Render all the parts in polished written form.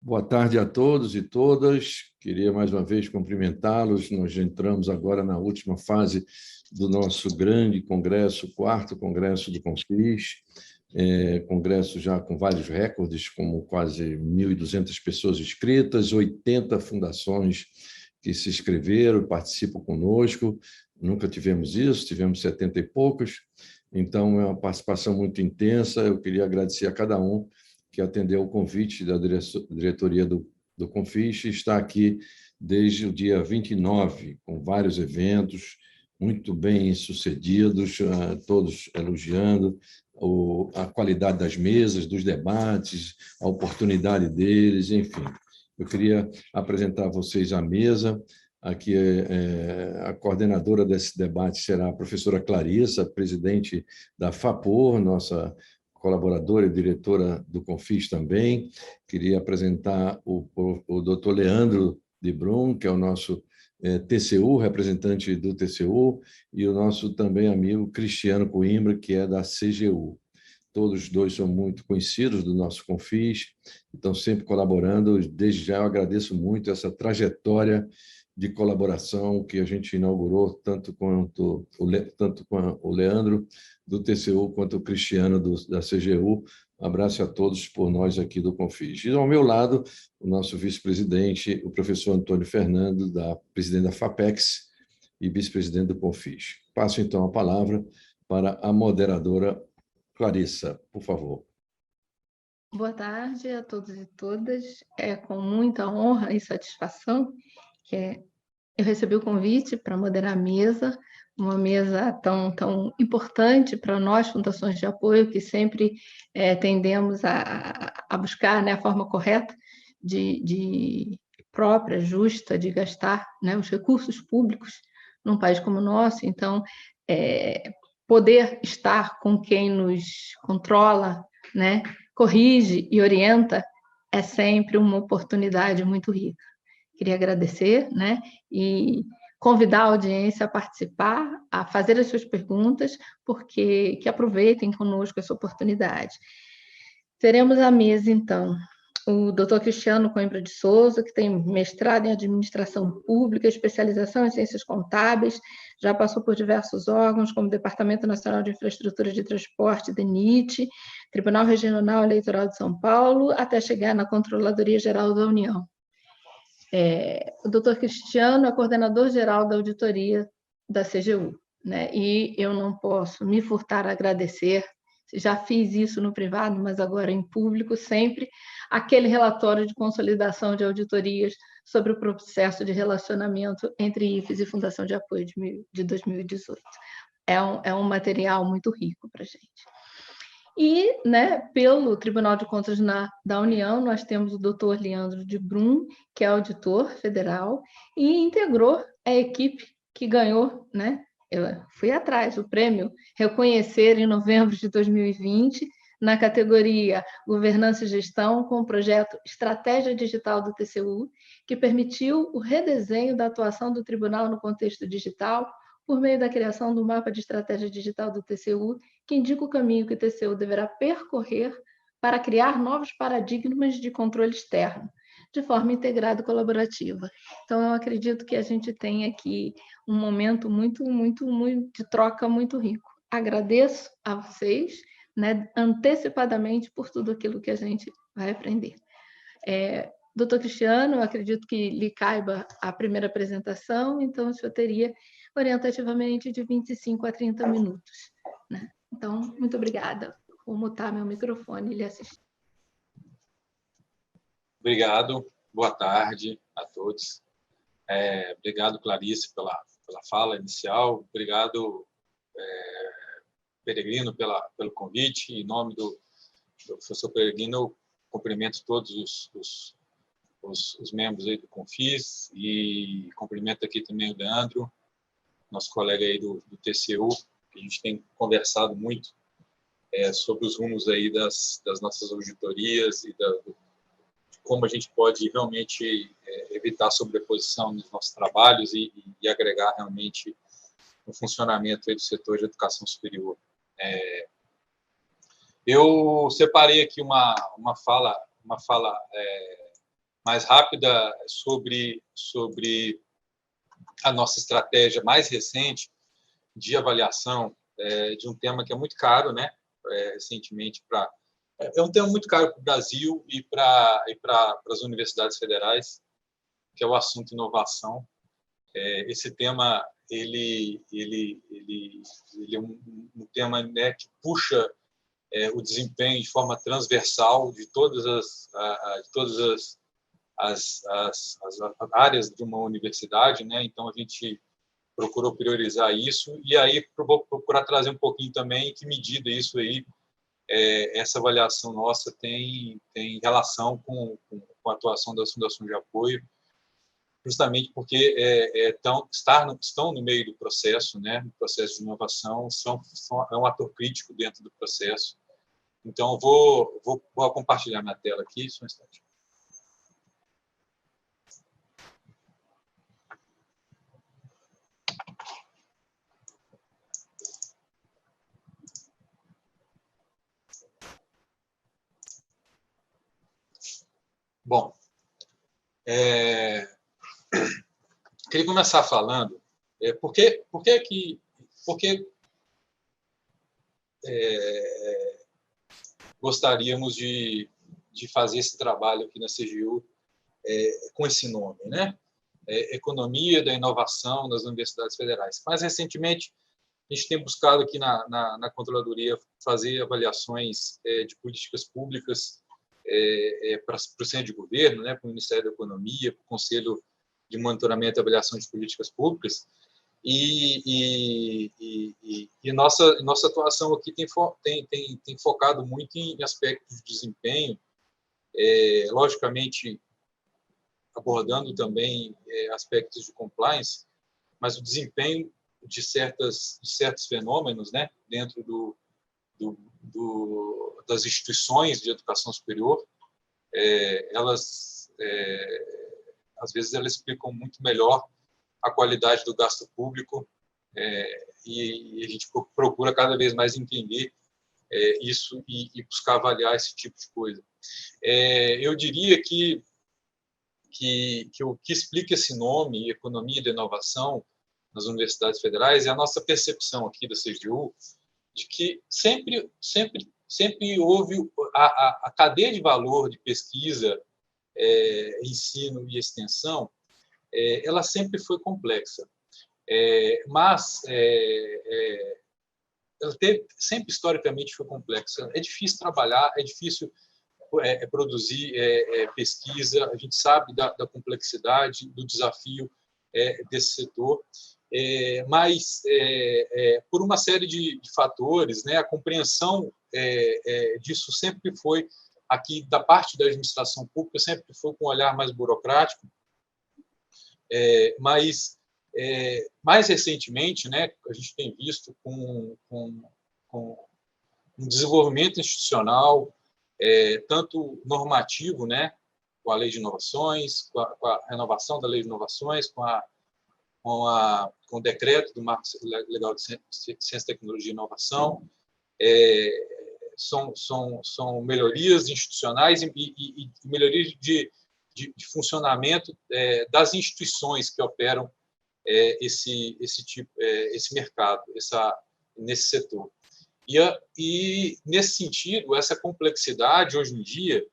Boa tarde a todos e todas. Queria mais uma vez cumprimentá-los. Nós já entramos agora na última fase do nosso grande congresso, o quarto congresso do Confis, congresso já com vários recordes, como quase 1.200 pessoas inscritas, 80 fundações que se inscreveram, participam conosco. Nunca tivemos isso, tivemos 70 e poucos. Então, é uma participação muito intensa. Eu queria agradecer a cada um que atendeu o convite da diretoria do Confis, está aqui desde o dia 29, com vários eventos muito bem sucedidos, todos elogiando a qualidade das mesas, dos debates, a oportunidade deles, enfim. Eu queria apresentar a vocês a mesa. Aqui a coordenadora desse debate será a professora Clarissa, presidente da FAPOR, nossa colaboradora e diretora do Confis também. Queria apresentar o doutor Leandro de Brum, que é o nosso TCU, representante do TCU, e o nosso também amigo Cristiano Coimbra, que é da CGU. Todos os dois são muito conhecidos do nosso Confis, estão sempre colaborando. Desde já eu agradeço muito essa trajetória de colaboração que a gente inaugurou, tanto com o Leandro do TCU quanto o Cristiano da CGU. Um abraço a todos por nós aqui do Confis. E ao meu lado, o nosso vice-presidente, o professor Antônio Fernando, presidente da FAPEX e vice-presidente do Confis. Passo então a palavra para a moderadora Clarissa, por favor. Boa tarde a todos e todas. É com muita honra e satisfação que eu recebi o convite para moderar a mesa, uma mesa tão importante para nós, fundações de apoio, que sempre tendemos a buscar, né, a forma correta de própria, justa, de gastar, né, os recursos públicos num país como o nosso. Então, poder estar com quem nos controla, né, corrige e orienta, é sempre uma oportunidade muito rica. Queria agradecer, né, e convidar a audiência a participar, a fazer as suas perguntas, porque que aproveitem conosco essa oportunidade. Teremos à mesa, então, o Dr. Cristiano Coimbra de Souza, que tem mestrado em Administração Pública, especialização em Ciências Contábeis, já passou por diversos órgãos, como Departamento Nacional de Infraestrutura de Transporte, DENIT, Tribunal Regional Eleitoral de São Paulo, até chegar na Controladoria Geral da União. O Dr. Cristiano é coordenador-geral da auditoria da CGU, né? E eu não posso me furtar a agradecer, já fiz isso no privado, mas agora em público, sempre, aquele relatório de consolidação de auditorias sobre o processo de relacionamento entre IFES e Fundação de Apoio de 2018. É um material muito rico para a gente. E, né, pelo Tribunal de Contas da União, nós temos o doutor Leandro de Brum, que é auditor federal, e integrou a equipe que ganhou, né, eu fui atrás, o prêmio Reconhecer em novembro de 2020, na categoria Governança e Gestão, com o projeto Estratégia Digital do TCU, que permitiu o redesenho da atuação do tribunal no contexto digital, por meio da criação do mapa de estratégia digital do TCU, que indica o caminho que o TCU deverá percorrer para criar novos paradigmas de controle externo, de forma integrada e colaborativa. Então, eu acredito que a gente tem aqui um momento muito de troca muito rico. Agradeço a vocês, né, antecipadamente por tudo aquilo que a gente vai aprender. Doutor Cristiano, eu acredito que lhe caiba a primeira apresentação, então o senhor teria orientativamente de 25 a 30 minutos. Né? Então, muito obrigada. Vou mutar meu microfone e lhe assistir. Obrigado. Boa tarde a todos. Obrigado, Clarice, pela fala inicial. Obrigado, Peregrino, pelo convite. Em nome do professor Peregrino, eu cumprimento todos os membros aí do Confis e cumprimento aqui também o Leandro, nosso colega aí do TCU, que a gente tem conversado muito sobre os rumos aí das nossas auditorias e de como a gente pode realmente evitar sobreposição nos nossos trabalhos e agregar realmente no funcionamento aí do setor de educação superior. Eu separei aqui uma fala mais rápida sobre a nossa estratégia mais recente de avaliação de um tema que é muito caro, né? Recentemente é um tema muito caro para o Brasil e para as universidades federais, que é o assunto inovação. Esse tema ele é um tema, né, que puxa o desempenho de forma transversal de todas as áreas de uma universidade, né? Então a gente procurou priorizar isso e aí procurar trazer um pouquinho também em que medida isso aí, essa avaliação nossa tem relação com a atuação das fundações de apoio, justamente porque estão no meio do processo, né? No processo de inovação, é um ator crítico dentro do processo. Então, vou compartilhar minha tela aqui, só um instante. Bom, queria começar falando por que gostaríamos de fazer esse trabalho aqui na CGU com esse nome, né? Economia da Inovação nas Universidades Federais. Mais recentemente, a gente tem buscado aqui na Controladoria fazer avaliações de políticas públicas para o Centro de Governo, né, para o Ministério da Economia, para o Conselho de Monitoramento e Avaliação de Políticas Públicas, e nossa atuação aqui tem focado muito em aspectos de desempenho, logicamente abordando também aspectos de compliance, mas o desempenho de certos fenômenos, né, dentro das instituições de educação superior, às vezes elas explicam muito melhor a qualidade do gasto público, e a gente procura cada vez mais entender isso e buscar avaliar esse tipo de coisa. Eu diria que o que explica esse nome, Economia da Inovação nas Universidades Federais, é a nossa percepção aqui da CGU de que sempre houve a cadeia de valor de pesquisa, ensino e extensão, ela sempre foi complexa, mas ela sempre historicamente foi complexa. É difícil trabalhar, é difícil produzir pesquisa, a gente sabe da complexidade, do desafio desse setor, mas por uma série de fatores, né, a compreensão disso sempre foi, aqui da parte da administração pública, sempre foi com um olhar mais burocrático, mas mais recentemente, né, a gente tem visto com um desenvolvimento institucional, tanto normativo, né, com a Lei de Inovações, com a renovação da Lei de Inovações, com o decreto do Marco Legal de Ciência, Tecnologia e Inovação, são melhorias institucionais e melhorias de funcionamento das instituições que operam esse mercado, nesse setor. E, nesse sentido, essa complexidade, hoje em dia,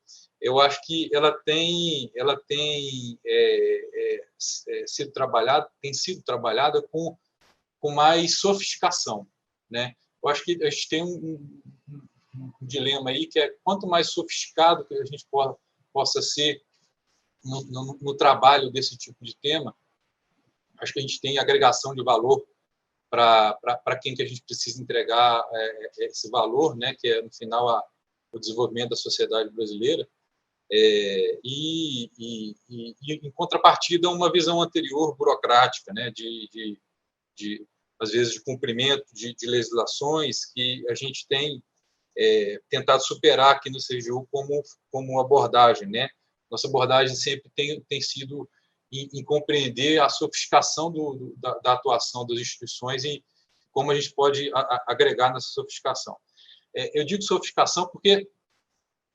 eu acho que ela tem sido trabalhada com mais sofisticação, né? Eu acho que a gente tem um dilema aí, que é quanto mais sofisticado que a gente possa ser no trabalho desse tipo de tema, acho que a gente tem agregação de valor para quem que a gente precisa entregar esse valor, né, que é, no final, o desenvolvimento da sociedade brasileira, e em contrapartida, uma visão anterior burocrática, né, às vezes, de cumprimento de legislações que a gente tem tentado superar aqui no CGU como abordagem, né? Nossa abordagem sempre tem sido em compreender a sofisticação da atuação das instituições e como a gente pode agregar nessa sofisticação. Eu digo sofisticação porque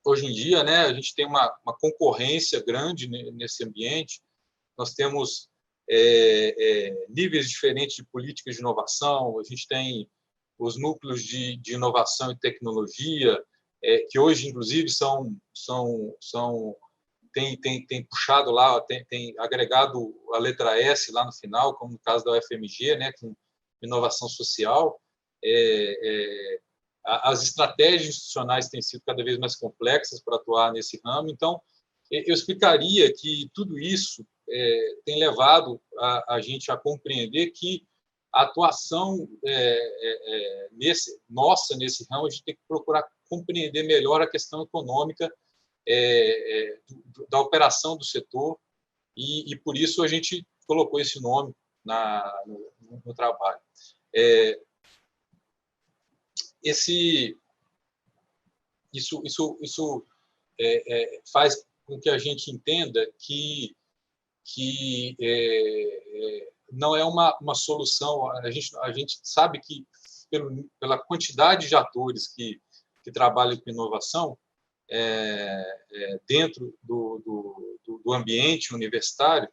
hoje em dia, né, a gente tem uma concorrência grande nesse ambiente. Nós temos níveis diferentes de políticas de inovação. A gente tem os núcleos de inovação e tecnologia, que hoje, inclusive, tem puxado lá, tem agregado a letra S lá no final, como no caso da UFMG, né, com inovação social. As estratégias institucionais têm sido cada vez mais complexas para atuar nesse ramo. Então, eu explicaria que tudo isso tem levado a gente a compreender que a atuação nossa nesse ramo, a gente tem que procurar compreender melhor a questão econômica da operação do setor, e por isso a gente colocou esse nome no trabalho. Isso faz com que a gente entenda que não é uma solução. A gente sabe que, pela quantidade de atores que trabalham com inovação dentro do ambiente universitário,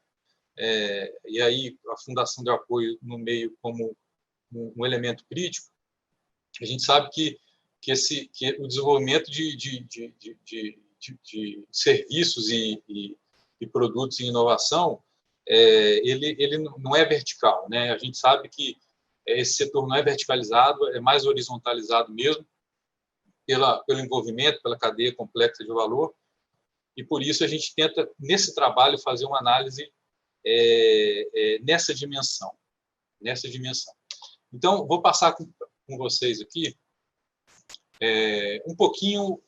e aí a Fundação de Apoio no meio como um elemento crítico, a gente sabe que o desenvolvimento de serviços e produtos em inovação, ele não é vertical, né? A gente sabe que esse setor não é verticalizado, é mais horizontalizado mesmo, pelo envolvimento, pela cadeia complexa de valor, e por isso a gente tenta, nesse trabalho, fazer uma análise nessa dimensão. Então, vou passar com vocês aqui um pouquinho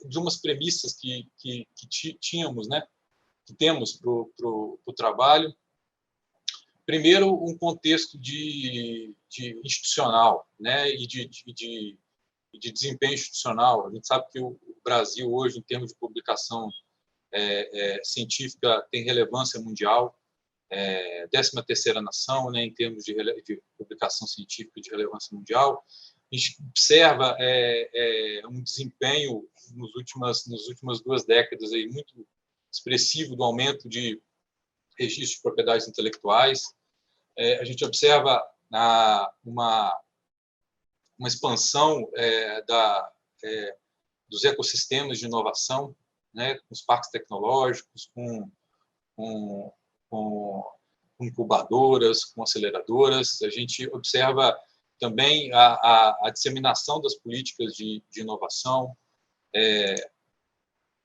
de umas premissas que tínhamos, né? Que temos para o trabalho. Primeiro, um contexto de institucional, né? E de desempenho institucional. A gente sabe que o Brasil, hoje, em termos de publicação científica, tem relevância mundial, 13ª nação, né, em termos de publicação científica de relevância mundial. A gente observa um desempenho nas últimas 2 décadas aí, muito expressivo do aumento de registros de propriedades intelectuais. A gente observa uma expansão dos ecossistemas de inovação, né, com os parques tecnológicos, com incubadoras, com aceleradoras. A gente observa também a disseminação das políticas de inovação.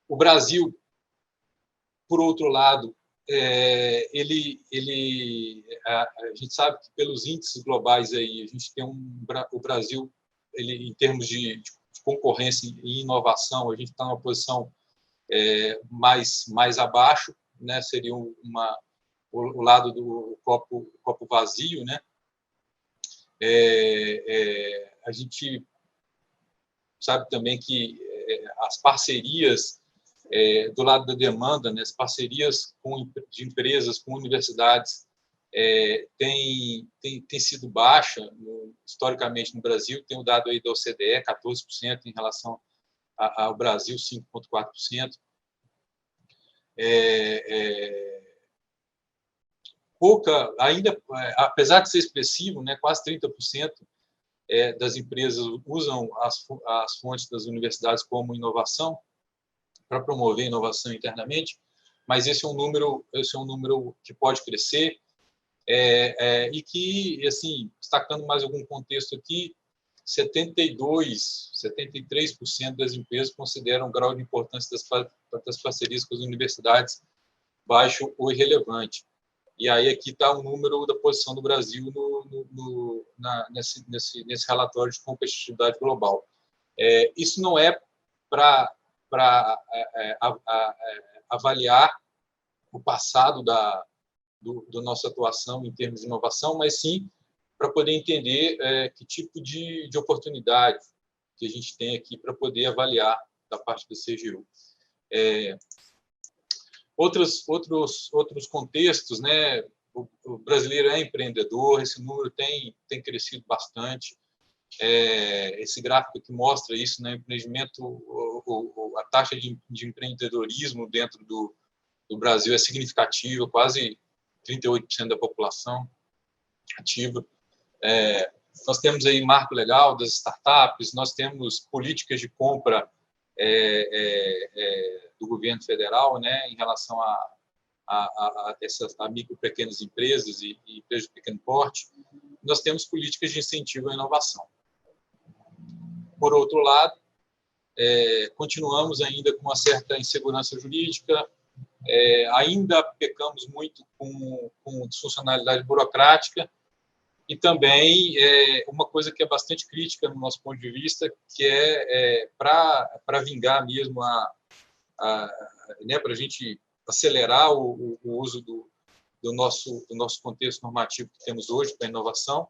O Brasil, por outro lado, a gente sabe que, pelos índices globais, aí, a gente tem o Brasil, em termos de concorrência em inovação, a gente está numa posição mais abaixo, né? Seria o lado do copo vazio, né? A gente sabe também que as parcerias do lado da demanda, né, as parcerias de empresas com universidades tem sido baixa historicamente no Brasil. Tem o dado aí da OCDE, 14% em relação ao Brasil, 5,4%. Pouca, ainda, apesar de ser expressivo, né, quase 30% das empresas usam as fontes das universidades como inovação, para promover inovação internamente, mas esse é um número que pode crescer, e que, assim, destacando mais algum contexto aqui, 73% das empresas consideram o grau de importância das parcerias com as universidades baixo ou irrelevante. E aí aqui está o número da posição do Brasil nesse relatório de competitividade global. Isso não é para avaliar o passado da nossa atuação em termos de inovação, mas sim para poder entender que tipo de oportunidade que a gente tem aqui para poder avaliar da parte do CGU. Outros contextos, né? O brasileiro é empreendedor, esse número tem crescido bastante. esse gráfico que mostra isso, né? Empreendimento, a taxa de empreendedorismo dentro do Brasil é significativa, quase 38% da população ativa. Nós temos aí marco legal das startups, nós temos políticas de compra do governo federal, né, em relação a essas micro e pequenas empresas e empresas de pequeno porte. Nós temos políticas de incentivo à inovação. Por outro lado, continuamos ainda com uma certa insegurança jurídica, ainda pecamos muito com disfuncionalidade burocrática e também uma coisa que é bastante crítica no nosso ponto de vista, que para vingar mesmo né, para a gente acelerar o uso do nosso contexto normativo que temos hoje para a inovação,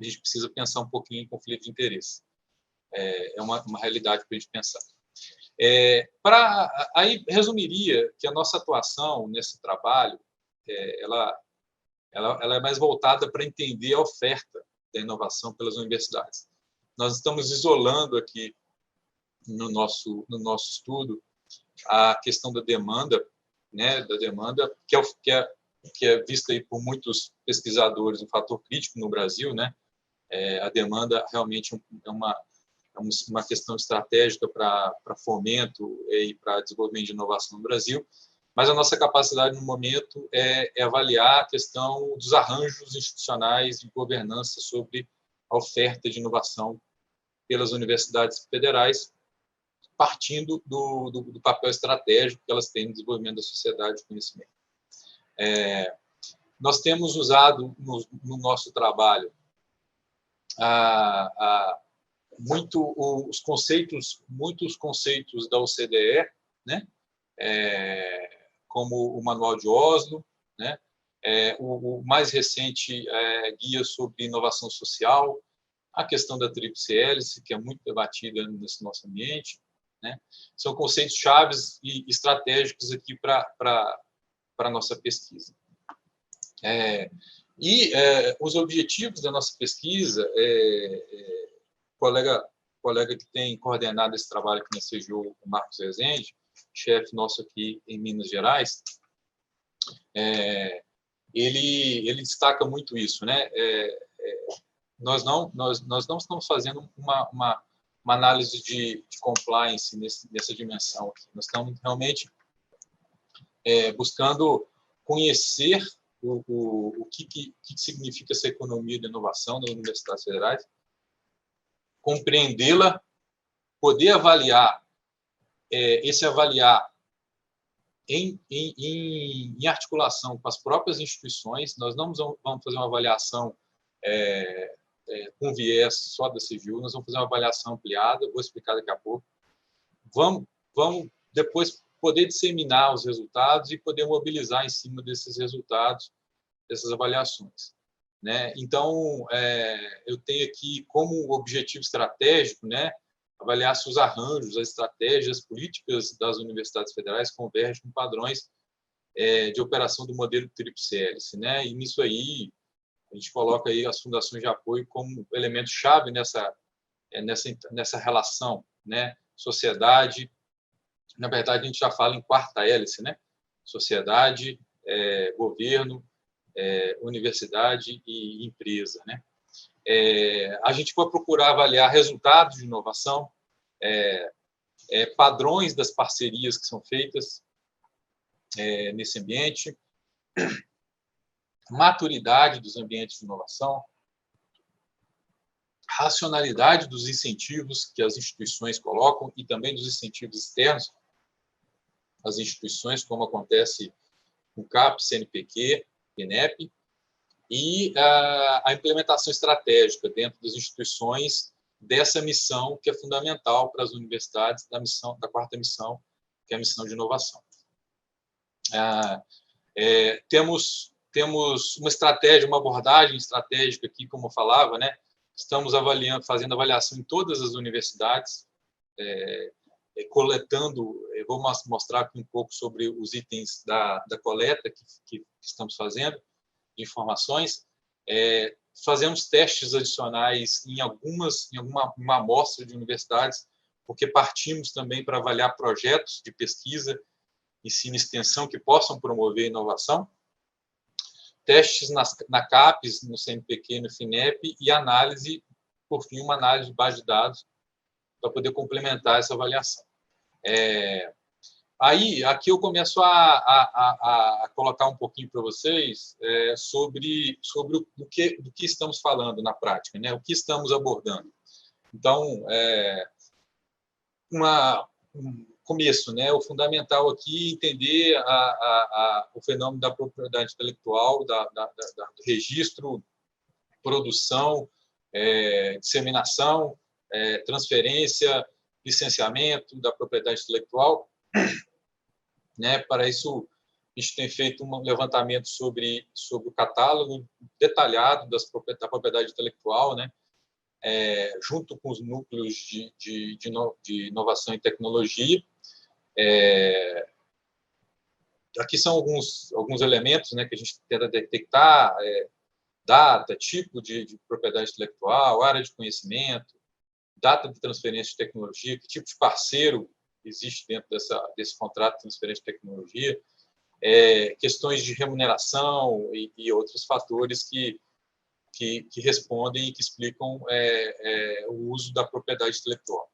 a gente precisa pensar um pouquinho em conflito de interesse. É uma realidade para a gente pensar. Aí resumiria que a nossa atuação nesse trabalho ela é mais voltada para entender a oferta da inovação pelas universidades. Nós estamos isolando aqui no nosso estudo a questão da demanda, né, que é vista aí por muitos pesquisadores um fator crítico no Brasil, né? A demanda realmente é uma questão estratégica para fomento e para desenvolvimento de inovação no Brasil, mas a nossa capacidade no momento é avaliar a questão dos arranjos institucionais de governança sobre a oferta de inovação pelas universidades federais, partindo do papel estratégico que elas têm no desenvolvimento da sociedade de conhecimento. Nós temos usado no nosso trabalho muitos conceitos da OCDE, né? Como o Manual de Oslo, né? O mais recente guia sobre inovação social, a questão da tríplice hélice, que é muito debatida nesse nosso ambiente, né? São conceitos chaves e estratégicos aqui para a nossa pesquisa. Os objetivos da nossa pesquisa, o colega que tem coordenado esse trabalho aqui na CGU, o Marcos Rezende, chefe nosso aqui em Minas Gerais, ele destaca muito isso, né? Nós não estamos fazendo uma análise de compliance nessa dimensão aqui. Nós estamos realmente buscando conhecer o que significa essa economia de inovação nas universidades federais, compreendê-la, poder avaliar, avaliar em articulação com as próprias instituições. Nós não vamos fazer uma avaliação com viés só da CGU, nós vamos fazer uma avaliação ampliada, vou explicar daqui a pouco. Vamos depois poder disseminar os resultados e poder mobilizar em cima desses resultados, dessas avaliações, né? Então, eu tenho aqui como objetivo estratégico, né, avaliar se os arranjos, as estratégias, as políticas das universidades federais convergem com padrões de operação do modelo tríplice hélice, né? E nisso aí a gente coloca aí as fundações de apoio como elemento chave nessa relação, né? Sociedade, na verdade a gente já fala em quarta hélice, né? Sociedade, governo, universidade e empresa, né? A gente vai procurar avaliar resultados de inovação, padrões das parcerias que são feitas nesse ambiente, maturidade dos ambientes de inovação, racionalidade dos incentivos que as instituições colocam e também dos incentivos externos às instituições, como acontece com o CAP, CNPq, INEP, e a implementação estratégica dentro das instituições dessa missão que é fundamental para as universidades, da quarta missão, que é a missão de inovação. Temos uma estratégia, uma abordagem estratégica aqui, como eu falava, né? Estamos fazendo avaliação em todas as universidades, coletando, vou mostrar aqui um pouco sobre os itens da coleta que estamos fazendo, de informações, fazemos testes adicionais em uma amostra de universidades, porque partimos também para avaliar projetos de pesquisa, ensino e extensão que possam promover inovação, testes na CAPES, no CNPq e no FINEP, e análise, por fim, uma análise de base de dados para poder complementar essa avaliação. Aí, aqui eu começo a colocar um pouquinho para vocês sobre do que estamos falando na prática, né? O que estamos abordando. Então, começo, né? O fundamental aqui é entender o fenômeno da propriedade intelectual, do registro, produção, disseminação, transferência, licenciamento da propriedade intelectual, né? Para isso, a gente tem feito um levantamento sobre o catálogo detalhado da propriedade intelectual, né? Junto com os núcleos de inovação e tecnologia. Aqui são alguns elementos, né, que a gente tenta detectar: data, tipo de propriedade intelectual, área de conhecimento, data de transferência de tecnologia, que tipo de parceiro existe dentro desse contrato de transferência de tecnologia, questões de remuneração e outros fatores que respondem e que explicam o uso da propriedade intelectual.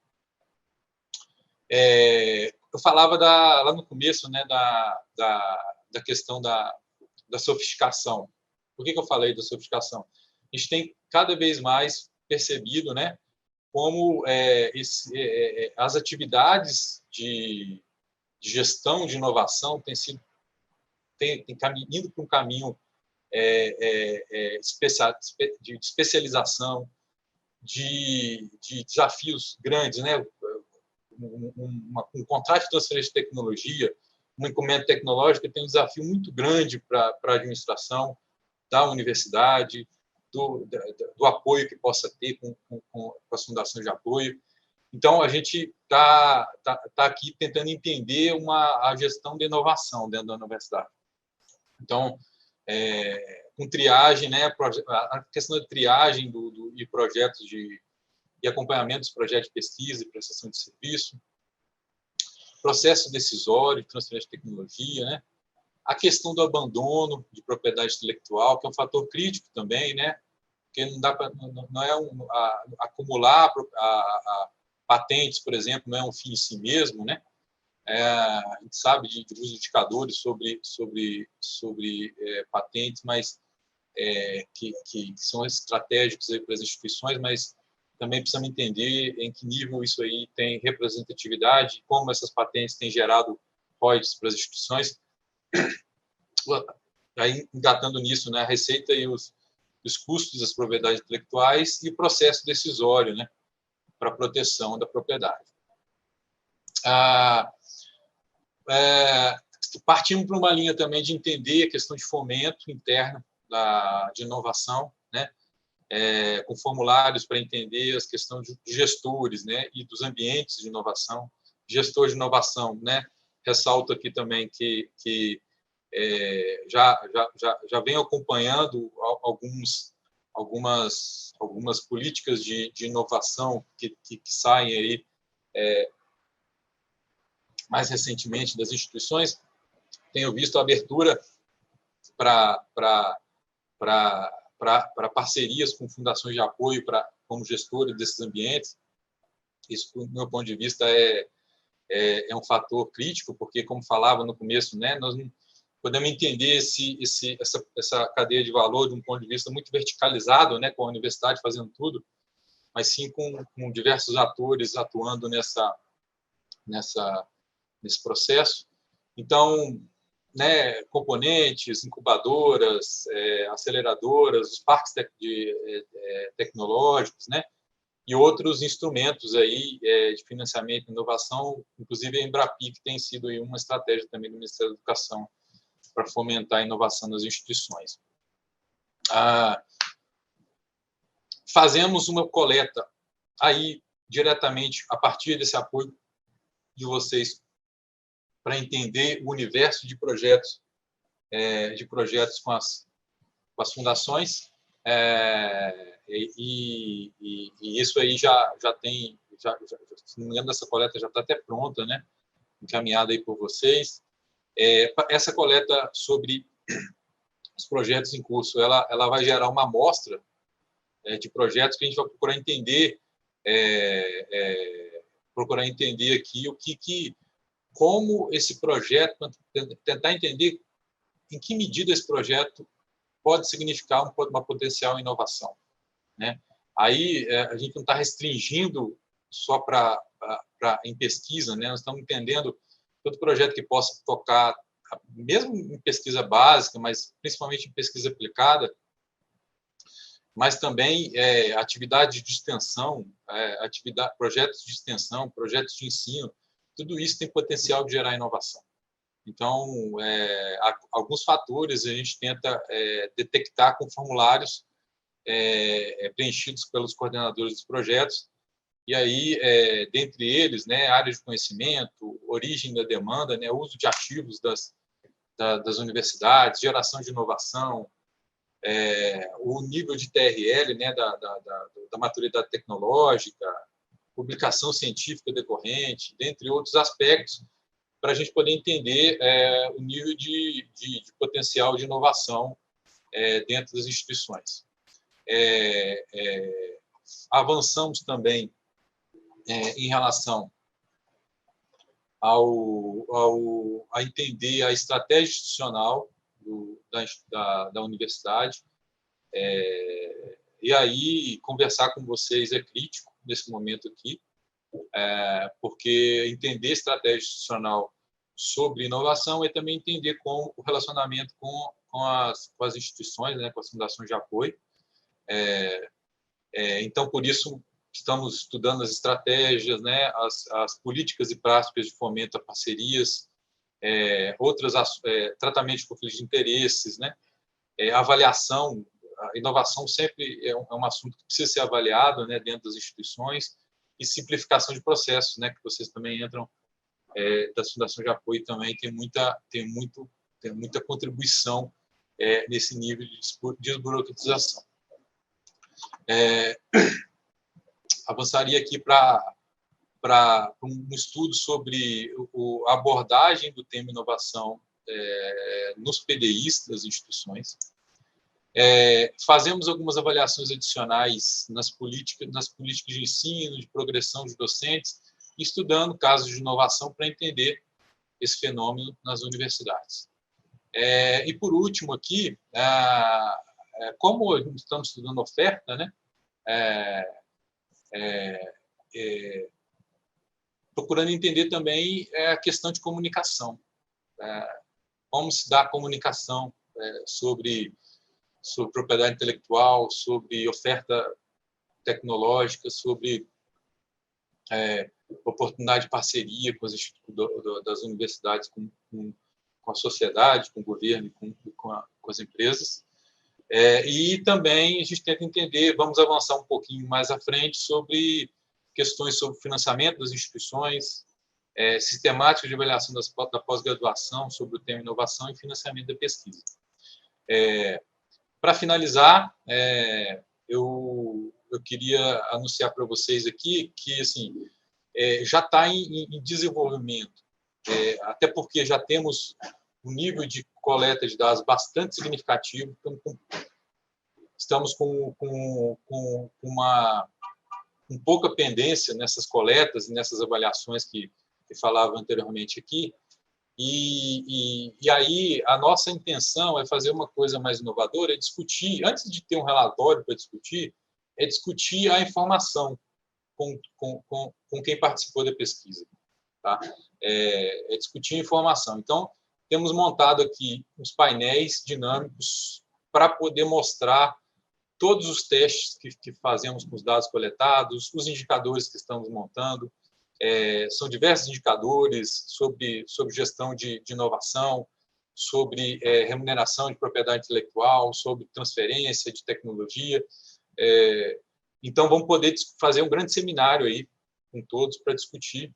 Eu falava lá no começo, né, da questão da sofisticação. Por que eu falei da sofisticação? A gente tem cada vez mais percebido, né, como as atividades de gestão de inovação têm indo para um caminho de especialização, de desafios grandes, né? Um contrato de transferência de tecnologia, uma encomenda tecnológica tem um desafio muito grande para a administração da universidade, do apoio que possa ter com as fundações de apoio. Então, a gente está aqui tentando entender a gestão de inovação dentro da universidade. Então, com triagem, né, a questão da triagem e projetos e acompanhamento dos projetos de pesquisa e prestação de serviço, processo decisório, transferência de tecnologia, né, a questão do abandono de propriedade intelectual, que é um fator crítico também, né, porque não é acumular patentes, por exemplo, não é um fim em si mesmo, né. A gente sabe de alguns indicadores sobre patentes, mas que são estratégicos para as instituições, mas também precisamos entender em que nível isso aí tem representatividade, como essas patentes têm gerado royalties para as instituições. Aí, engatando nisso, né, a receita e os custos das propriedades intelectuais e o processo decisório, né, para a proteção da propriedade. Partimos para uma linha também de entender a questão de fomento interno de inovação, né, com formulários para entender as questões de gestores, né, e dos ambientes de inovação. Gestor de inovação, né, ressalto aqui também que já venho acompanhando algumas políticas de inovação que saem aí mais recentemente das instituições. Tenho visto a abertura para parcerias com fundações de apoio como gestores desses ambientes. Isso, do meu ponto de vista, é um fator crítico, porque, como falava no começo, né, nós não podemos entender essa cadeia de valor de um ponto de vista muito verticalizado, né, com a universidade fazendo tudo, mas sim com diversos atores atuando nesse processo. Então, né, componentes, incubadoras, aceleradoras, os parques tecnológicos, né, e outros instrumentos aí de financiamento e inovação, inclusive a Embrapi, que tem sido aí uma estratégia também do Ministério da Educação para fomentar a inovação nas instituições. Fazemos uma coleta aí diretamente a partir desse apoio de vocês para entender o universo de projetos com as fundações, E isso aí já tem, se não me engano, essa coleta já está até pronta, né? Encaminhada aí por vocês. Essa coleta sobre os projetos em curso, ela vai gerar uma amostra de projetos que a gente vai procurar entender, aqui como esse projeto, tentar entender em que medida esse projeto pode significar uma potencial inovação, né? Aí a gente não está restringindo só em pesquisa, né? Nós estamos entendendo todo projeto que possa tocar, mesmo em pesquisa básica, mas principalmente em pesquisa aplicada, mas também atividades de extensão, projetos de extensão, projetos de ensino, tudo isso tem potencial de gerar inovação. Então, alguns fatores a gente tenta detectar com formulários preenchidos pelos coordenadores dos projetos, e aí, dentre eles, né, área de conhecimento, origem da demanda, né, uso de ativos das universidades, geração de inovação, o nível de TRL, né, da maturidade tecnológica, publicação científica decorrente, dentre outros aspectos, para a gente poder entender o nível de potencial de inovação dentro das instituições. Avançamos também em relação a entender a estratégia institucional da universidade, e aí conversar com vocês é crítico nesse momento aqui, porque entender estratégia institucional sobre inovação é também entender o relacionamento com as instituições, né, com as fundações de apoio. Então, por isso, estamos estudando as estratégias, né, as políticas e práticas de fomento a parcerias, tratamento de conflitos de interesses, né, avaliação. A inovação sempre é um assunto que precisa ser avaliado, né, dentro das instituições, e simplificação de processos, né, que vocês também entram das fundações de apoio também tem muita contribuição nesse nível de desburocratização. Avançaria aqui para um estudo sobre a abordagem do tema inovação nos PDIs das instituições. Fazemos algumas avaliações adicionais nas políticas de ensino, de progressão de docentes, estudando casos de inovação para entender esse fenômeno nas universidades. E, por último, aqui, como estamos estudando oferta, né, procurando entender também a questão de comunicação, como se dá a comunicação sobre propriedade intelectual, sobre oferta tecnológica, sobre oportunidade de parceria com das universidades, com a sociedade, com o governo, com as empresas. E também a gente tenta entender, vamos avançar um pouquinho mais à frente, sobre questões sobre financiamento das instituições, sistemática de avaliação da pós-graduação sobre o tema inovação e financiamento da pesquisa. Para finalizar, eu queria anunciar para vocês aqui que assim, já está em desenvolvimento, até porque já temos um nível de coleta de dados bastante significativo, estamos com pouca pendência nessas coletas e nessas avaliações que falava anteriormente aqui, e aí a nossa intenção é fazer uma coisa mais inovadora, é discutir, antes de ter um relatório para discutir, é discutir a informação com quem participou da pesquisa. Tá? É discutir a informação. Então, temos montado aqui uns painéis dinâmicos para poder mostrar todos os testes que fazemos com os dados coletados, os indicadores que estamos montando. São diversos indicadores sobre gestão de inovação, sobre remuneração de propriedade intelectual, sobre transferência de tecnologia. Então, vamos poder fazer um grande seminário aí com todos para discutir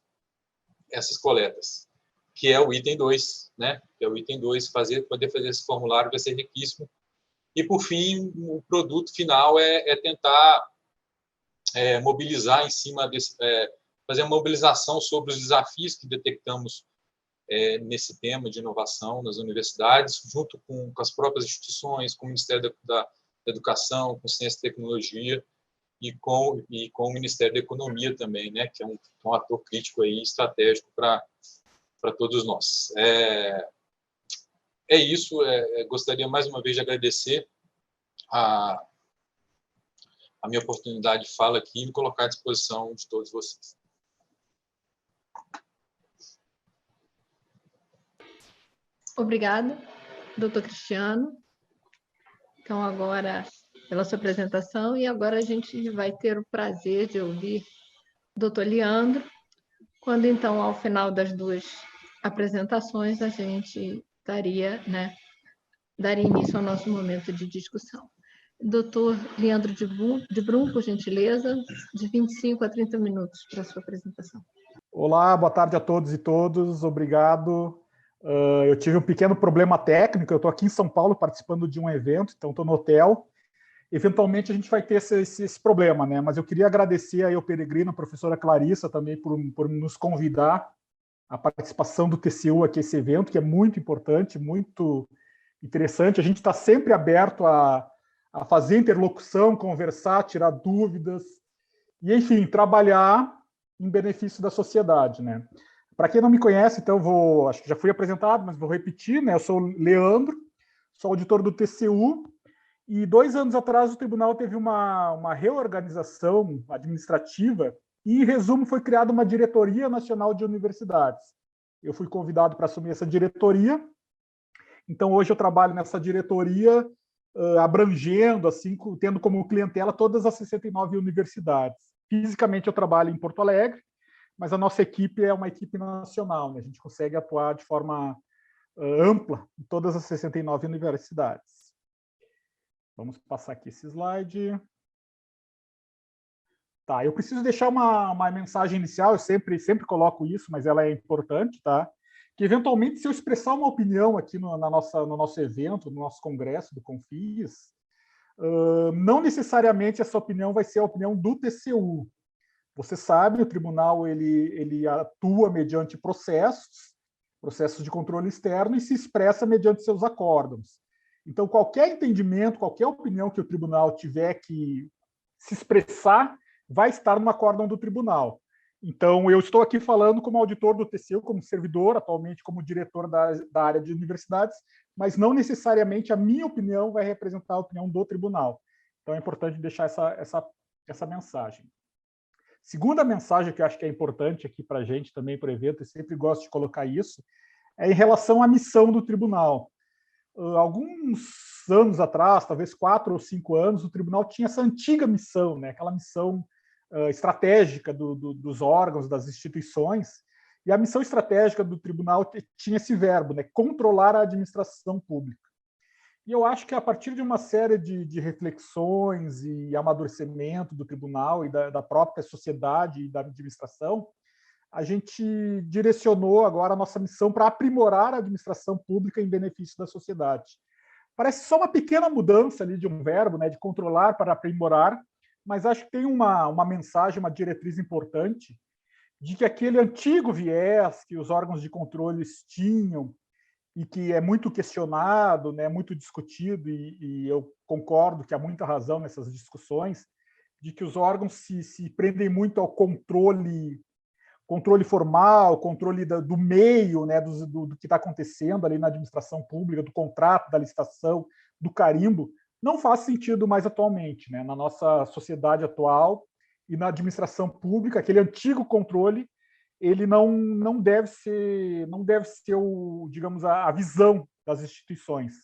essas coletas, que é o item 2, né? Que é o item 2, poder fazer esse formulário vai ser riquíssimo. E, por fim, o produto final é tentar mobilizar em cima desse, fazer uma mobilização sobre os desafios que detectamos nesse tema de inovação nas universidades, junto com as próprias instituições, com o Ministério da Educação, com Ciência e Tecnologia e com o Ministério da Economia também, né, que é um ator crítico aí, estratégico para todos nós. É isso. Gostaria mais uma vez de agradecer a minha oportunidade de fala aqui e me colocar à disposição de todos vocês. Obrigada, doutor Cristiano. Então, agora, pela sua apresentação, e agora a gente vai ter o prazer de ouvir o doutor Leandro, quando, então, ao final das duas apresentações, a gente daria início ao nosso momento de discussão. Doutor Leandro de Brum, por gentileza, de 25 a 30 minutos para a sua apresentação. Olá, boa tarde a todos e todas, obrigado. Eu tive um pequeno problema técnico, eu estou aqui em São Paulo participando de um evento, então estou no hotel. Eventualmente a gente vai ter esse problema, né? Mas eu queria agradecer aí ao Peregrino, a professora Clarissa, também por nos convidar à participação do TCU aqui esse evento, que é muito importante, muito interessante. A gente está sempre aberto a fazer interlocução, conversar, tirar dúvidas e, enfim, trabalhar em benefício da sociedade, né? Para quem não me conhece, então acho que já fui apresentado, mas vou repetir, né? Eu sou o Leandro, sou auditor do TCU, e 2 anos atrás o tribunal teve uma reorganização administrativa e, em resumo, foi criada uma diretoria nacional de universidades. Eu fui convidado para assumir essa diretoria, então hoje eu trabalho nessa diretoria, abrangendo, assim, tendo como clientela todas as 69 universidades. Fisicamente eu trabalho em Porto Alegre, mas a nossa equipe é uma equipe nacional, né? A gente consegue atuar de forma ampla em todas as 69 universidades. Vamos passar aqui esse slide. Tá, eu preciso deixar uma mensagem inicial, eu sempre coloco isso, mas ela é importante, tá? Que, eventualmente, se eu expressar uma opinião aqui no nosso evento, no nosso congresso do Confis, não necessariamente essa opinião vai ser a opinião do TCU. Você sabe, o tribunal ele atua mediante processos de controle externo e se expressa mediante seus acórdãos. Então, qualquer entendimento, qualquer opinião que o tribunal tiver que se expressar, vai estar no acórdão do tribunal. Então, eu estou aqui falando como auditor do TCU, como servidor, atualmente como diretor da área de universidades, mas não necessariamente a minha opinião vai representar a opinião do tribunal. Então, é importante deixar essa mensagem. Segunda mensagem que eu acho que é importante aqui para a gente também, para o evento, e sempre gosto de colocar isso, é em relação à missão do tribunal. Alguns anos atrás, talvez 4 ou 5 anos, o tribunal tinha essa antiga missão, né? Aquela missão estratégica dos órgãos, das instituições, e a missão estratégica do tribunal tinha esse verbo, né? Controlar a administração pública. E eu acho que a partir de uma série de reflexões e amadurecimento do tribunal e da própria sociedade e da administração, a gente direcionou agora a nossa missão para aprimorar a administração pública em benefício da sociedade. Parece só uma pequena mudança ali de um verbo, né, de controlar para aprimorar, mas acho que tem uma mensagem, uma diretriz importante de que aquele antigo viés que os órgãos de controle tinham e que é muito questionado, né, muito discutido, e eu concordo que há muita razão nessas discussões, de que os órgãos se prendem muito ao controle formal, controle do meio, né, do que está acontecendo ali na administração pública, do contrato, da licitação, do carimbo, não faz sentido mais atualmente, né, na nossa sociedade atual e na administração pública, aquele antigo controle ele não deve ser digamos, a visão das instituições.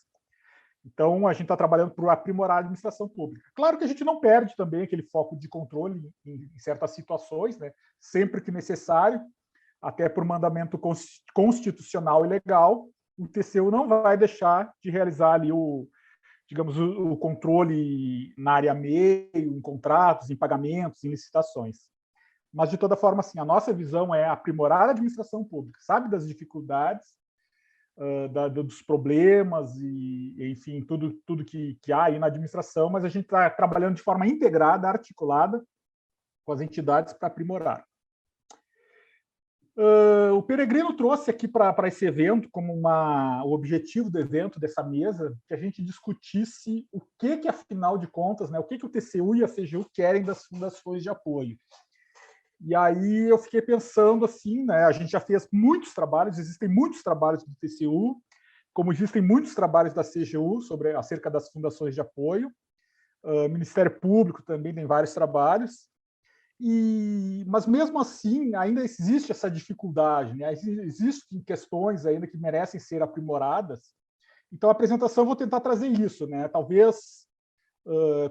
Então, a gente está trabalhando para aprimorar a administração pública. Claro que a gente não perde também aquele foco de controle em certas situações, né? Sempre que necessário, até por mandamento constitucional e legal, o TCU não vai deixar de realizar ali o controle na área meio, em contratos, em pagamentos, em licitações. Mas, de toda forma, assim, a nossa visão é aprimorar a administração pública, sabe das dificuldades, dos problemas e, enfim, tudo que há aí na administração, mas a gente está trabalhando de forma integrada, articulada com as entidades para aprimorar. O Peregrino trouxe aqui para esse evento, como o objetivo do evento, dessa mesa, que a gente discutisse o que afinal de contas, né, o que o TCU e a CGU querem das fundações de apoio. E aí eu fiquei pensando assim, né, a gente já fez muitos trabalhos, existem muitos trabalhos do TCU, como existem muitos trabalhos da CGU acerca das fundações de apoio. O Ministério Público também tem vários trabalhos. Mas mesmo assim ainda existe essa dificuldade, né? Existem questões ainda que merecem ser aprimoradas. Então a apresentação eu vou tentar trazer isso, né? Talvez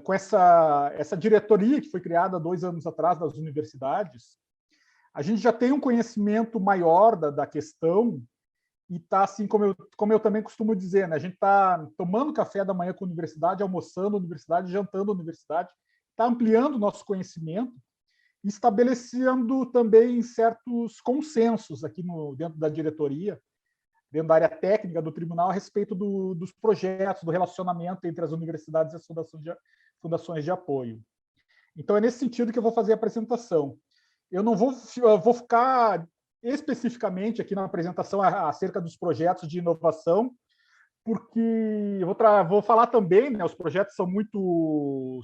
com essa diretoria que foi criada 2 anos atrás das universidades, a gente já tem um conhecimento maior da questão e está assim, como eu também costumo dizer, né? A gente está tomando café da manhã com a universidade, almoçando na universidade, jantando na universidade, está ampliando o nosso conhecimento, estabelecendo também certos consensos aqui dentro da diretoria, dentro da área técnica do tribunal, a respeito dos projetos, do relacionamento entre as universidades e as fundações de apoio. Então, é nesse sentido que eu vou fazer a apresentação. Eu não vou focar especificamente aqui na apresentação acerca dos projetos de inovação, porque eu vou falar também, né, os projetos são muito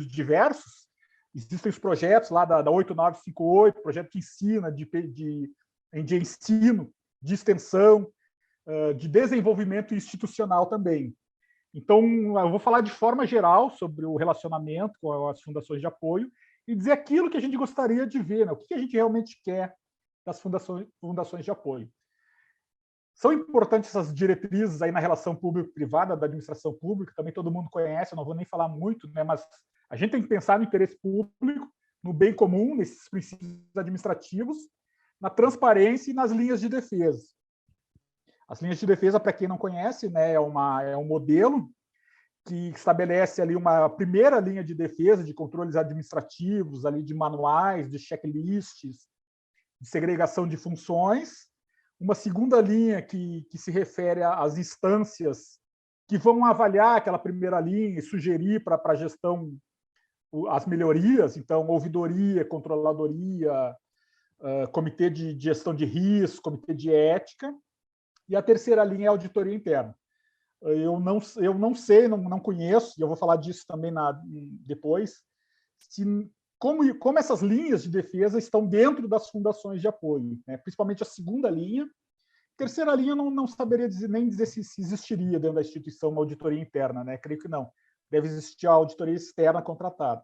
diversos. Existem os projetos lá da 8958, projeto que ensina, de ensino, de extensão, de desenvolvimento institucional também. Então, eu vou falar de forma geral sobre o relacionamento com as fundações de apoio e dizer aquilo que a gente gostaria de ver, né? O que a gente realmente quer das fundações de apoio. São importantes essas diretrizes aí na relação público-privada, da administração pública, também todo mundo conhece, eu não vou nem falar muito, né? Mas a gente tem que pensar no interesse público, no bem comum, nesses princípios administrativos, na transparência e nas linhas de defesa. As linhas de defesa, para quem não conhece, né, é um modelo que estabelece ali uma primeira linha de defesa de controles administrativos, ali de manuais, de checklists, de segregação de funções, uma segunda linha que se refere às instâncias que vão avaliar aquela primeira linha e sugerir para a gestão as melhorias, então, ouvidoria, controladoria, comitê de gestão de risco, comitê de ética, e a terceira linha é a auditoria interna. Eu não sei, não conheço, e eu vou falar disso também depois, como essas linhas de defesa estão dentro das fundações de apoio, né? Principalmente a segunda linha. Terceira linha, eu não saberia nem dizer se existiria dentro da instituição uma auditoria interna, né? Creio que não. Deve existir a auditoria externa contratada.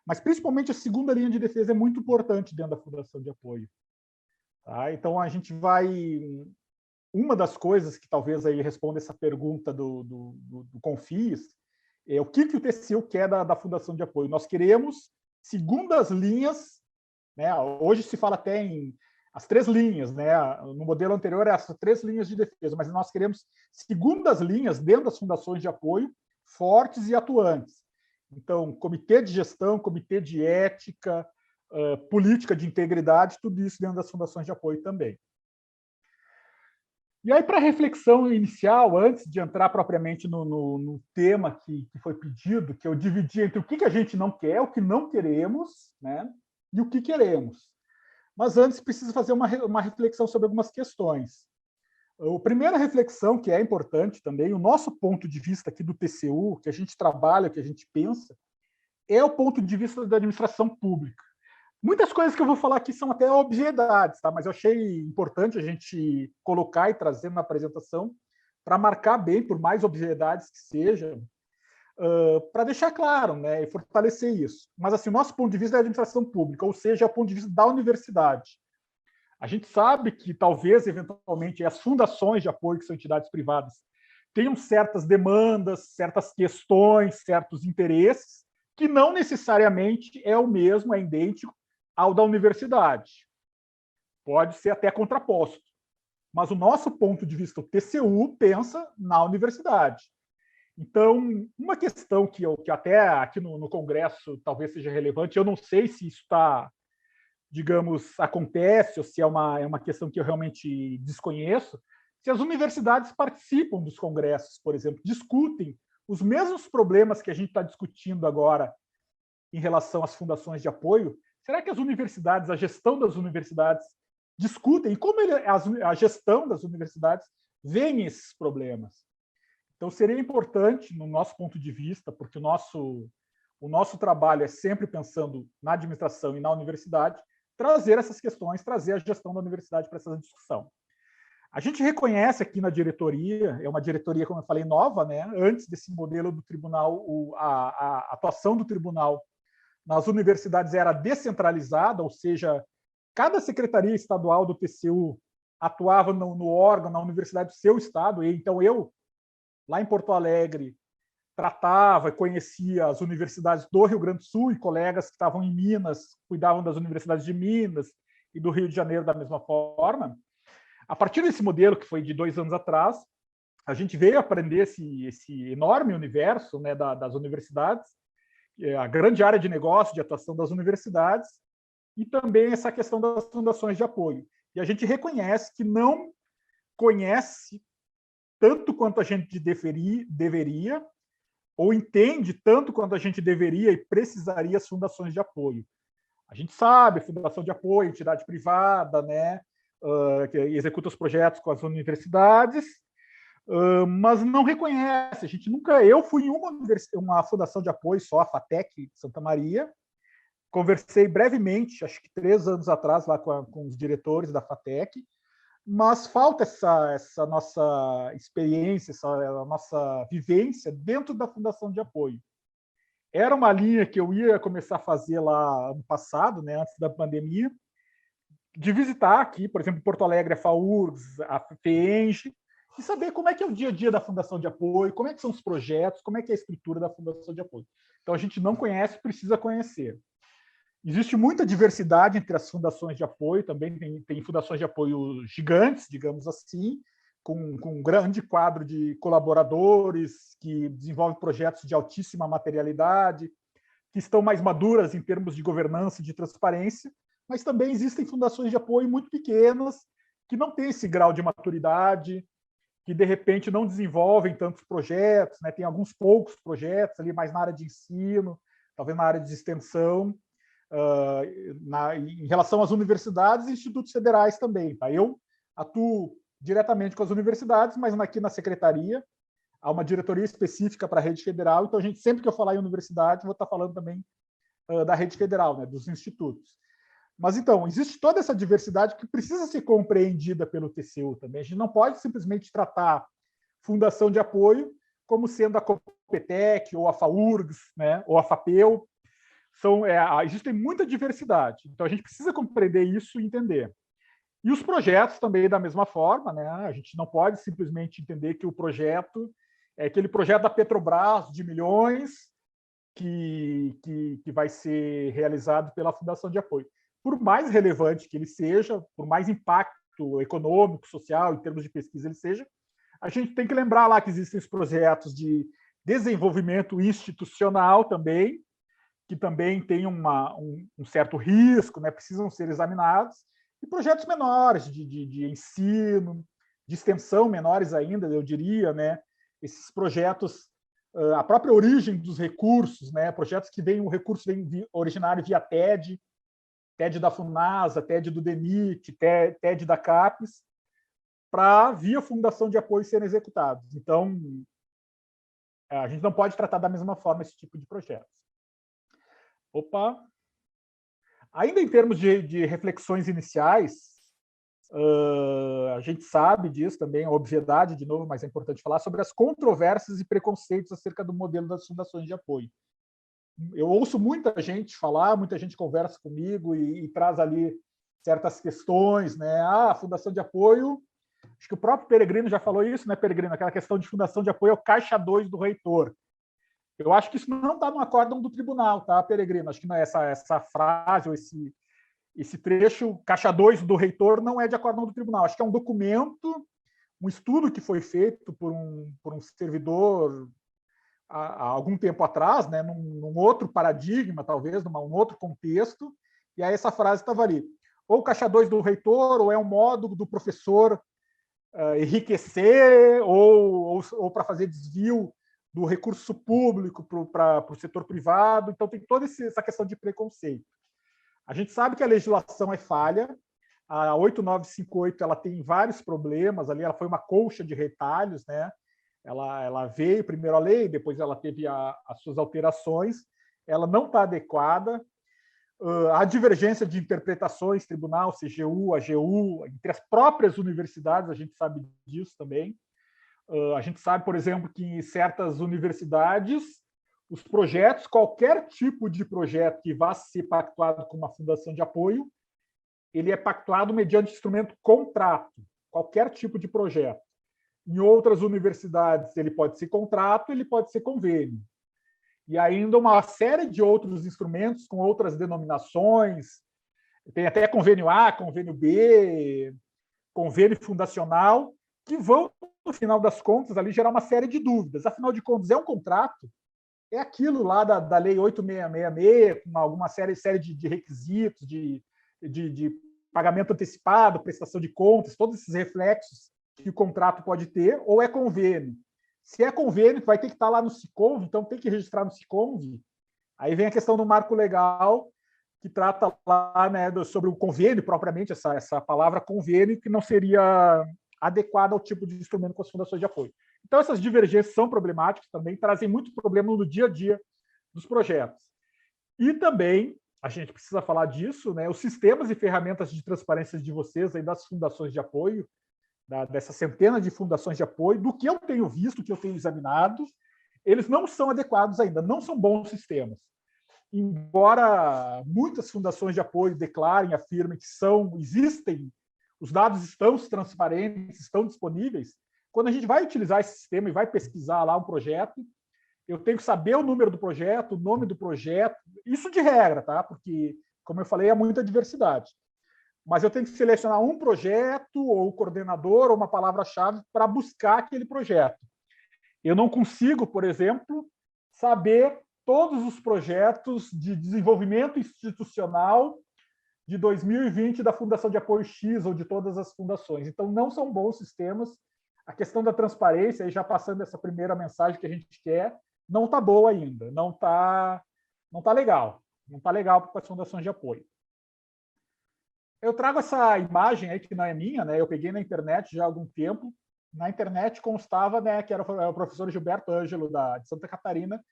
Mas, principalmente, a segunda linha de defesa é muito importante dentro da fundação de apoio. Tá? Então, a gente vai... Uma das coisas que talvez aí responda essa pergunta do Confis é o que o TCU quer da fundação de apoio. Nós queremos segundas linhas, né? Hoje se fala até em as 3 linhas, né? No modelo anterior, eram as 3 linhas de defesa, mas nós queremos segundas linhas dentro das fundações de apoio, fortes e atuantes. Então, comitê de gestão, comitê de ética, política de integridade, tudo isso dentro das fundações de apoio também. E aí, para a reflexão inicial, antes de entrar propriamente no tema que foi pedido, que eu dividi entre o que a gente não quer, o que não queremos, né, e o que queremos. Mas antes, preciso fazer uma reflexão sobre algumas questões. A primeira reflexão, que é importante também, o nosso ponto de vista aqui do TCU, que a gente trabalha, que a gente pensa, é o ponto de vista da administração pública. Muitas coisas que eu vou falar aqui são até obviedades, tá? Mas eu achei importante a gente colocar e trazer na apresentação para marcar bem, por mais obviedades que sejam, para deixar claro, né, e fortalecer isso. Mas assim, o nosso ponto de vista é a administração pública, ou seja, é o ponto de vista da universidade. A gente sabe que talvez, eventualmente, as fundações de apoio, que são entidades privadas, tenham certas demandas, certas questões, certos interesses, que não necessariamente é o mesmo, é idêntico ao da universidade. Pode ser até contraposto. Mas o nosso ponto de vista, o TCU, pensa na universidade. Então, uma questão que até aqui no Congresso talvez seja relevante, eu não sei se isso está, digamos, acontece, ou se é uma questão que eu realmente desconheço, se as universidades participam dos congressos, por exemplo, discutem os mesmos problemas que a gente está discutindo agora em relação às fundações de apoio. Será que as universidades, a gestão das universidades, discutem como a gestão das universidades vê esses problemas? Então, seria importante, no nosso ponto de vista, porque o nosso trabalho é sempre pensando na administração e na universidade, trazer essas questões, trazer a gestão da universidade para essa discussão. A gente reconhece aqui na diretoria, é uma diretoria, como eu falei, nova, né? Antes desse modelo do tribunal, a atuação do tribunal nas universidades era descentralizada, ou seja, cada secretaria estadual do TCU atuava no órgão, na universidade do seu estado, e então eu, lá em Porto Alegre, tratava e conhecia as universidades do Rio Grande do Sul, e colegas que estavam em Minas cuidavam das universidades de Minas e do Rio de Janeiro da mesma forma. A partir desse modelo, que foi de 2 anos atrás, a gente veio aprender esse enorme universo, né, das universidades, a grande área de negócio, de atuação das universidades, e também essa questão das fundações de apoio. E a gente reconhece que não conhece tanto quanto a gente deveria, ou entende tanto quanto a gente deveria e precisaria as fundações de apoio. A gente sabe, fundação de apoio, entidade privada, né, que executa os projetos com as universidades, mas não reconhece. A gente nunca. Eu fui em uma fundação de apoio só, a FATEC de Santa Maria. Conversei brevemente, acho que 3 anos atrás, lá com os diretores da FATEC, mas falta essa nossa experiência, essa nossa vivência dentro da fundação de apoio. Era uma linha que eu ia começar a fazer lá ano passado, né, antes da pandemia, de visitar aqui, por exemplo, Porto Alegre, a FAURGS, a FEENGE, e saber como é que é o dia a dia da fundação de apoio, como é que são os projetos, como é que é a estrutura da fundação de apoio. Então, a gente não conhece, precisa conhecer. Existe muita diversidade entre as fundações de apoio, também tem fundações de apoio gigantes, digamos assim, com um grande quadro de colaboradores, que desenvolvem projetos de altíssima materialidade, que estão mais maduras em termos de governança e de transparência, mas também existem fundações de apoio muito pequenas, que não têm esse grau de maturidade, que, de repente, não desenvolvem tantos projetos, né? Tem alguns poucos projetos ali, mais na área de ensino, talvez na área de extensão, em relação às universidades e institutos federais também. Tá? Eu atuo diretamente com as universidades, mas aqui na secretaria há uma diretoria específica para a rede federal, então a gente, sempre que eu falar em universidade, vou estar falando também da rede federal, né, dos institutos. Mas, então, existe toda essa diversidade que precisa ser compreendida pelo TCU também. A gente não pode simplesmente tratar fundação de apoio como sendo a Competec, ou a FAURGS, né, ou a FAPEU. Existe muita diversidade. Então, a gente precisa compreender isso e entender. E os projetos também, da mesma forma, né? A gente não pode simplesmente entender que o projeto é aquele projeto da Petrobras de milhões que vai ser realizado pela Fundação de Apoio. Por mais relevante que ele seja, por mais impacto econômico, social, em termos de pesquisa ele seja, a gente tem que lembrar lá que existem os projetos de desenvolvimento institucional também, que também têm um certo risco, né? Precisam ser examinados, e projetos menores de ensino, de extensão, menores ainda, eu diria, né? Esses projetos, a própria origem dos recursos, né? Projetos que o recurso vem originário via TED da FUNASA, TED do DENIT, TED da CAPES, para, via fundação de apoio, serem executados. Então, a gente não pode tratar da mesma forma esse tipo de projetos. Ainda em termos de reflexões iniciais, a gente sabe disso também, a obviedade, de novo, mas é importante falar sobre as controvérsias e preconceitos acerca do modelo das fundações de apoio. Eu ouço muita gente falar, muita gente conversa comigo e traz ali certas questões, né? A fundação de apoio, acho que o próprio Peregrino já falou isso, né, Peregrino? Aquela questão de fundação de apoio é o caixa 2 do reitor. Eu acho que isso não está no acórdão do tribunal, tá, Peregrino? Acho que não é essa frase ou esse trecho, caixa 2 do reitor, não é de acórdão do tribunal. Acho que é um documento, um estudo que foi feito por um servidor há algum tempo atrás, né, num outro paradigma, talvez, num outro contexto, e aí essa frase estava ali. Ou caixa 2 do reitor, ou é um módulo do professor enriquecer ou para fazer desvio do recurso público para o setor privado. Então, tem toda essa questão de preconceito. A gente sabe que a legislação é falha. A 8958 ela tem vários problemas ali, ela foi uma colcha de retalhos, né? Ela veio primeiro a lei, depois ela teve as suas alterações, ela não está adequada. Há divergência de interpretações, tribunal, CGU, AGU, entre as próprias universidades, a gente sabe disso também. A gente sabe, por exemplo, que em certas universidades, os projetos, qualquer tipo de projeto que vá ser pactuado com uma fundação de apoio, ele é pactuado mediante instrumento contrato, qualquer tipo de projeto. Em outras universidades, ele pode ser contrato, ele pode ser convênio. E ainda uma série de outros instrumentos com outras denominações, tem até convênio A, convênio B, convênio fundacional, que vão, no final das contas, ali gerar uma série de dúvidas. Afinal de contas, é um contrato? É aquilo lá da Lei 8666, com alguma série de requisitos, de pagamento antecipado, prestação de contas, todos esses reflexos que o contrato pode ter, ou é convênio? Se é convênio, vai ter que estar lá no SICONV, então tem que registrar no SICONV. Aí vem a questão do marco legal, que trata lá, né, sobre o convênio, propriamente, essa palavra convênio, que não seria adequada ao tipo de instrumento com as fundações de apoio. Então, essas divergências são problemáticas também, trazem muito problema no dia a dia dos projetos. E também, a gente precisa falar disso, né, os sistemas e ferramentas de transparência de vocês, aí, das fundações de apoio, dessa centena de fundações de apoio, do que eu tenho visto, que eu tenho examinado, eles não são adequados ainda, não são bons sistemas. Embora muitas fundações de apoio declarem, afirmem que existem, os dados estão transparentes, estão disponíveis, quando a gente vai utilizar esse sistema e vai pesquisar lá um projeto, eu tenho que saber o número do projeto, o nome do projeto, isso de regra, tá? Porque, como eu falei, há muita diversidade. Mas eu tenho que selecionar um projeto, ou o coordenador, ou uma palavra-chave para buscar aquele projeto. Eu não consigo, por exemplo, saber todos os projetos de desenvolvimento institucional de 2020 da Fundação de Apoio X ou de todas as fundações. Então, não são bons sistemas. A questão da transparência, aí já passando essa primeira mensagem que a gente quer, não está boa ainda, não tá legal. Não está legal para as fundações de apoio. Eu trago essa imagem aí, que não é minha, né? Eu peguei na internet já há algum tempo. Na internet constava, né, que era o professor Gilberto Ângelo, de Santa Catarina,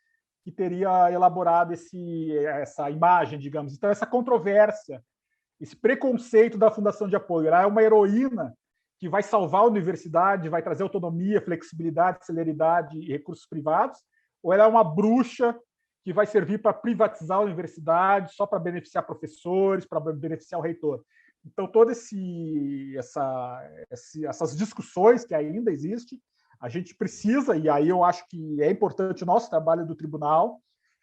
que teria elaborado essa imagem, digamos. Então, essa controvérsia, esse preconceito da Fundação de Apoio. Ela é uma heroína que vai salvar a universidade, vai trazer autonomia, flexibilidade, celeridade e recursos privados, ou ela é uma bruxa que vai servir para privatizar a universidade, só para beneficiar professores, para beneficiar o reitor. Então, todas essas discussões que ainda existem, a gente precisa, e aí eu acho que é importante o nosso trabalho do tribunal,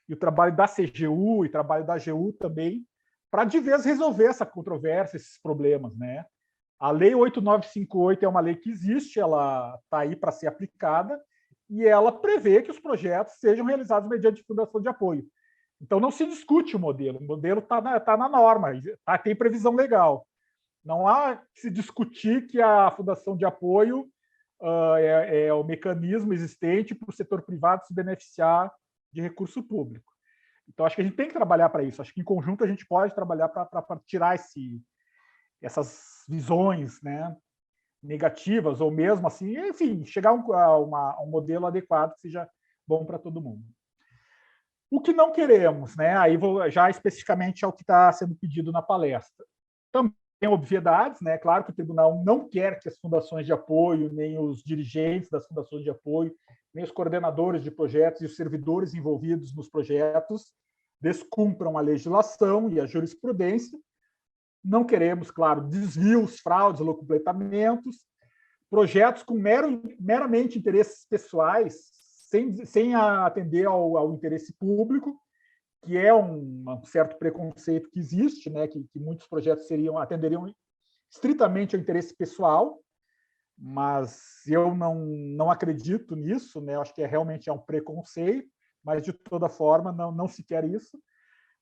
e o trabalho da CGU e o trabalho da AGU também, para de vez resolver essa controvérsia, esses problemas, né? A Lei 8958 é uma lei que existe, ela está aí para ser aplicada, e ela prevê que os projetos sejam realizados mediante fundação de apoio. Então, não se discute o modelo está na norma, tem previsão legal. Não há que se discutir que a fundação de apoio é o mecanismo existente para o setor privado se beneficiar de recurso público. Então, acho que a gente tem que trabalhar para isso. Acho que, em conjunto, a gente pode trabalhar para tirar essas visões, né, negativas, ou mesmo assim, enfim, chegar a um modelo adequado que seja bom para todo mundo. O que não queremos, né? Aí vou já especificamente ao que está sendo pedido na palestra. Também tem obviedades, né? Claro que o tribunal não quer que as fundações de apoio, nem os dirigentes das fundações de apoio, nem os coordenadores de projetos e os servidores envolvidos nos projetos descumpram a legislação e a jurisprudência. Não queremos, claro, desvios, fraudes, locupletamentos, projetos com meramente interesses pessoais, sem atender ao interesse público, que é um certo preconceito que existe, né, que muitos projetos atenderiam estritamente ao interesse pessoal, mas eu não acredito nisso, né, acho que realmente é um preconceito, mas, de toda forma, não se quer isso.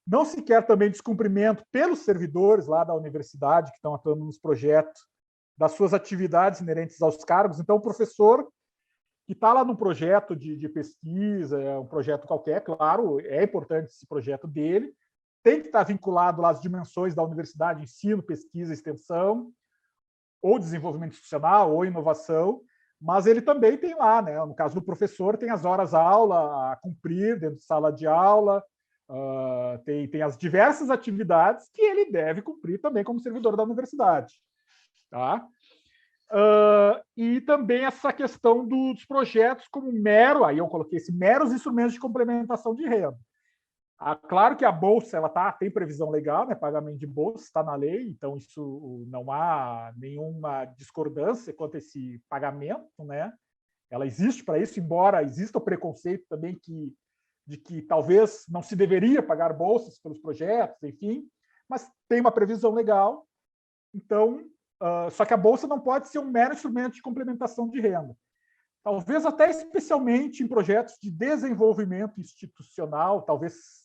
Não se quer também descumprimento pelos servidores lá da universidade que estão atuando nos projetos das suas atividades inerentes aos cargos. Então, o professor que está lá num projeto de pesquisa, um projeto qualquer, claro, é importante esse projeto dele, tem que estar vinculado lá às dimensões da universidade, ensino, pesquisa, extensão, ou desenvolvimento institucional, ou inovação, mas ele também tem lá, né? No caso do professor, tem as horas-aula a cumprir dentro de sala de aula, tem as diversas atividades que ele deve cumprir também como servidor da universidade. Tá? E também essa questão dos projetos como aí eu coloquei meros instrumentos de complementação de renda. Claro que a bolsa tem previsão legal, né? Pagamento de bolsa está na lei, então isso não há nenhuma discordância quanto a esse pagamento, né? Ela existe para isso, embora exista o preconceito também de que talvez não se deveria pagar bolsas pelos projetos, enfim, mas tem uma previsão legal. Então, só que a bolsa não pode ser um mero instrumento de complementação de renda. Talvez até especialmente em projetos de desenvolvimento institucional, talvez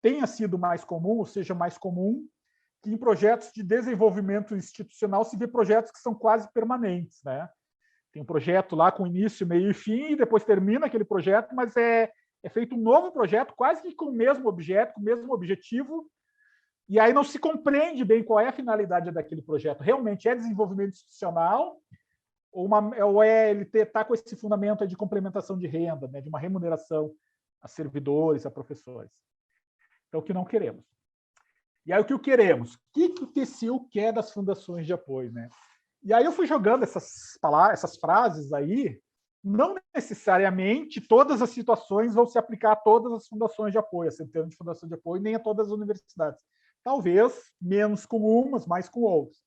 tenha sido mais comum, ou seja mais comum, que em projetos de desenvolvimento institucional se vê projetos que são quase permanentes, né? Tem um projeto lá com início, meio e fim, e depois termina aquele projeto, mas é feito um novo projeto, quase que com o mesmo objeto, com o mesmo objetivo, e aí não se compreende bem qual é a finalidade daquele projeto. Realmente é desenvolvimento institucional ou ele está com esse fundamento de complementação de renda, né, de uma remuneração a servidores, a professores. Então, o que não queremos. E aí, o que queremos? O que o TCU quer das fundações de apoio? Né? E aí eu fui jogando essas frases aí, não necessariamente todas as situações vão se aplicar a todas as fundações de apoio, a centenas de fundações de apoio, nem a todas as universidades. Talvez menos com umas, mais com outras.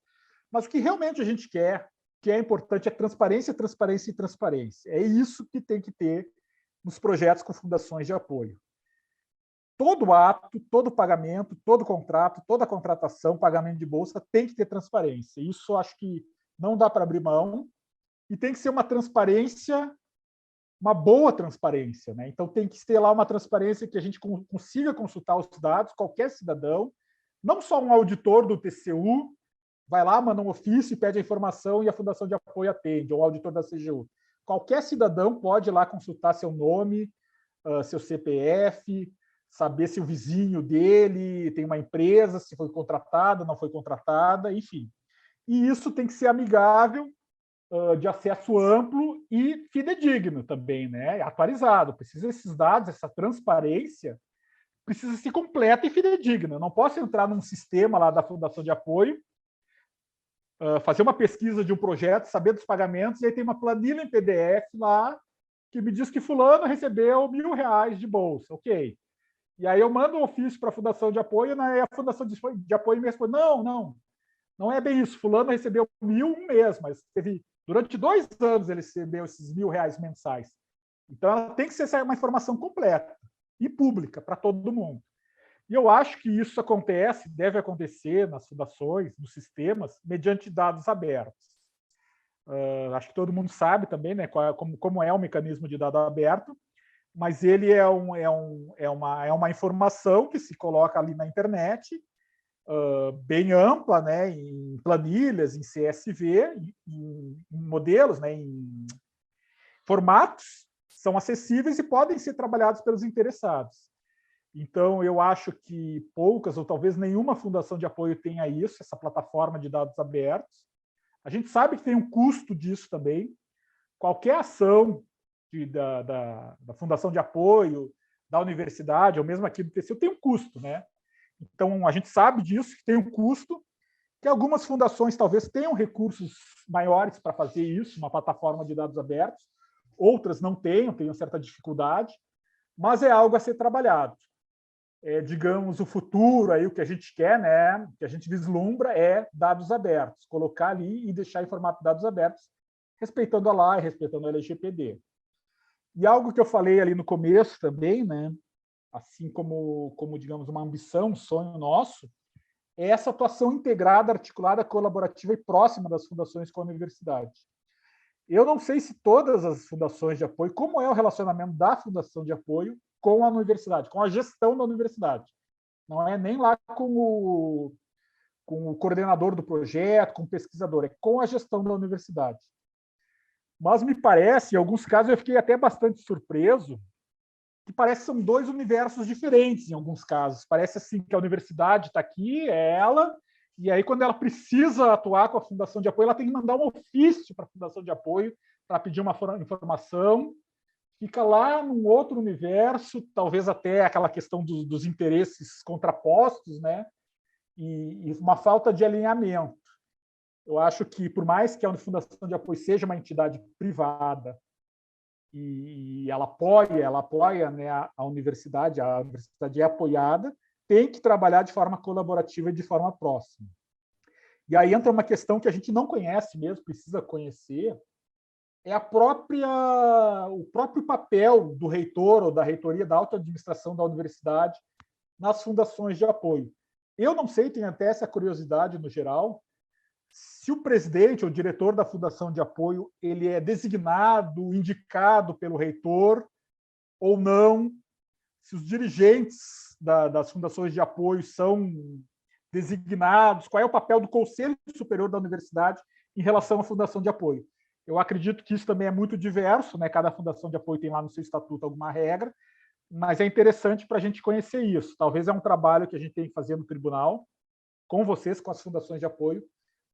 Mas o que realmente a gente quer, que é importante, é transparência, transparência e transparência. É isso que tem que ter nos projetos com fundações de apoio. Todo ato, todo pagamento, todo contrato, toda contratação, pagamento de bolsa tem que ter transparência. Isso eu acho que não dá para abrir mão e tem que ser uma transparência, uma boa transparência. Né? Então, tem que ter lá uma transparência que a gente consiga consultar os dados, qualquer cidadão, não só um auditor do TCU, vai lá, manda um ofício e pede a informação e a Fundação de Apoio atende, ou o auditor da CGU. Qualquer cidadão pode ir lá consultar seu nome, seu CPF, saber se o vizinho dele tem uma empresa, se foi contratada, não foi contratada, enfim. E isso tem que ser amigável, de acesso amplo e fidedigno também, né? Atualizado. Precisa esses dados, essa transparência, precisa ser completa e fidedigna. Não posso entrar num sistema lá da Fundação de Apoio, fazer uma pesquisa de um projeto, saber dos pagamentos, e aí tem uma planilha em PDF lá que me diz que fulano recebeu R$1.000 de bolsa. Ok. E aí eu mando um ofício para a Fundação de Apoio, e a Fundação de Apoio me responde, não é bem isso. Fulano recebeu 1.000 um mês, mas durante 2 anos ele recebeu esses R$1.000 mensais. Então, ela tem que ser uma informação completa e pública para todo mundo. E eu acho que isso deve acontecer nas fundações, nos sistemas, mediante dados abertos. Acho que todo mundo sabe também, né, como é o mecanismo de dado aberto, mas ele é uma informação que se coloca ali na internet, bem ampla, né, em planilhas, em CSV, em modelos, né, em formatos, são acessíveis e podem ser trabalhados pelos interessados. Então, eu acho que poucas ou talvez nenhuma fundação de apoio tenha isso, essa plataforma de dados abertos. A gente sabe que tem um custo disso também. Qualquer ação da fundação de apoio, da universidade, ou mesmo aqui do TCU, tem um custo, né? Então, a gente sabe disso, que tem um custo, que algumas fundações talvez tenham recursos maiores para fazer isso, uma plataforma de dados abertos, outras não tenham certa dificuldade, mas é algo a ser trabalhado. Digamos, o futuro, aí, o que a gente quer, né, o que a gente vislumbra é dados abertos, colocar ali e deixar em formato de dados abertos, respeitando a lei, respeitando a LGPD. E algo que eu falei ali no começo também, né, assim como digamos, uma ambição, um sonho nosso, é essa atuação integrada, articulada, colaborativa e próxima das fundações com a universidade. Eu não sei se todas as fundações de apoio, como é o relacionamento da fundação de apoio com a universidade, com a gestão da universidade. Não é nem lá com com o coordenador do projeto, com o pesquisador, é com a gestão da universidade. Mas me parece, em alguns casos eu fiquei até bastante surpreso, que parece que são dois universos diferentes em alguns casos. Parece assim que a universidade está aqui, é ela, e aí quando ela precisa atuar com a Fundação de Apoio, ela tem que mandar um ofício para a Fundação de Apoio para pedir uma informação, fica lá num outro universo, talvez até aquela questão dos interesses contrapostos, né? E uma falta de alinhamento. Eu acho que, por mais que a Fundação de Apoio seja uma entidade privada e ela apoia, né, a universidade é apoiada, tem que trabalhar de forma colaborativa e de forma próxima. E aí entra uma questão que a gente não conhece mesmo, precisa conhecer, é o próprio papel do reitor ou da reitoria da alta administração da universidade nas fundações de apoio. Eu não sei, tenho até essa curiosidade no geral, se o presidente ou diretor da fundação de apoio ele é designado, indicado pelo reitor ou não, se os dirigentes das fundações de apoio são designados, qual é o papel do Conselho Superior da Universidade em relação à fundação de apoio. Eu acredito que isso também é muito diverso, né? Cada fundação de apoio tem lá no seu estatuto alguma regra, mas é interessante para a gente conhecer isso. Talvez é um trabalho que a gente tem que fazer no tribunal, com vocês, com as fundações de apoio,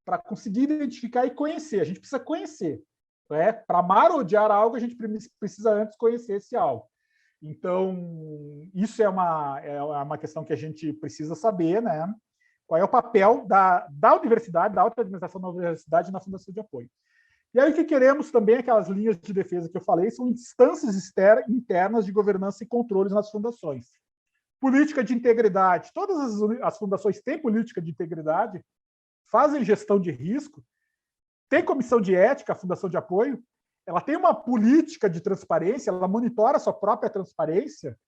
para conseguir identificar e conhecer. A gente precisa conhecer. Né? Para amar ou odiar algo, a gente precisa antes conhecer esse algo. Então, isso é uma questão que a gente precisa saber, né? Qual é o papel da universidade, da alta administração da universidade na fundação de apoio. E aí o que queremos também, aquelas linhas de defesa que eu falei, são instâncias internas de governança e controles nas fundações. Política de integridade. Todas as fundações têm política de integridade, fazem gestão de risco, tem comissão de ética, a fundação de apoio, ela tem uma política de transparência, ela monitora a sua própria transparência.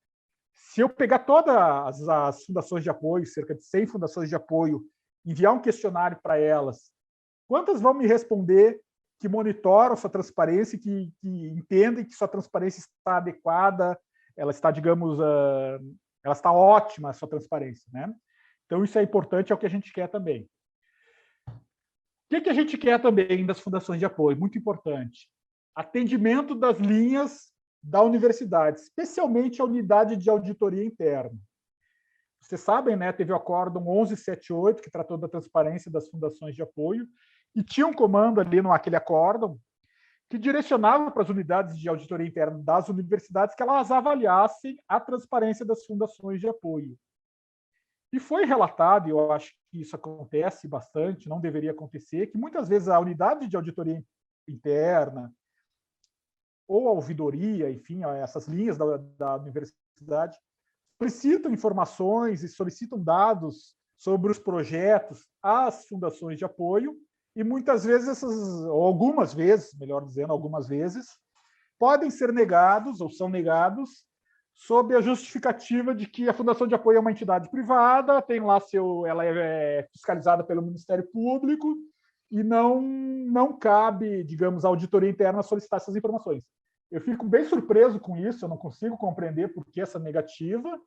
Se eu pegar todas as fundações de apoio, cerca de 100 fundações de apoio, enviar um questionário para elas, quantas vão me responder que monitoram sua transparência, que entendem que sua transparência está adequada, ela está, digamos, ela está ótima, a sua transparência, né? Então, isso é importante, é o que a gente quer também. O que a gente quer também das fundações de apoio? Muito importante. Atendimento das linhas da universidade, especialmente a unidade de auditoria interna. Vocês sabem, né? Teve o Acórdão 1178, que tratou da transparência das fundações de apoio, e tinha um comando ali naquele acórdão que direcionava para as unidades de auditoria interna das universidades que elas avaliassem a transparência das fundações de apoio. E foi relatado, e eu acho que isso acontece bastante, não deveria acontecer, que muitas vezes a unidade de auditoria interna ou a ouvidoria, enfim, essas linhas da universidade, solicitam informações e solicitam dados sobre os projetos às fundações de apoio, e muitas vezes, ou algumas vezes, melhor dizendo, algumas vezes, podem ser negados ou são negados sob a justificativa de que a Fundação de Apoio é uma entidade privada, tem lá ela é fiscalizada pelo Ministério Público e não cabe, digamos, à auditoria interna solicitar essas informações. Eu fico bem surpreso com isso, eu não consigo compreender por que essa negativa,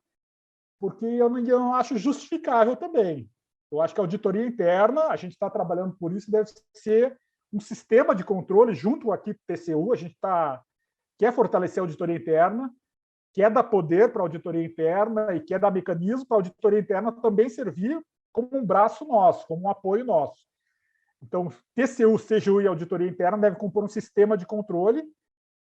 porque eu não acho justificável também. Eu acho que a auditoria interna, a gente está trabalhando por isso, deve ser um sistema de controle junto aqui com o TCU, a gente quer fortalecer a auditoria interna, quer dar poder para a auditoria interna e quer dar mecanismo para a auditoria interna também servir como um braço nosso, como um apoio nosso. Então, TCU, CGU e auditoria interna devem compor um sistema de controle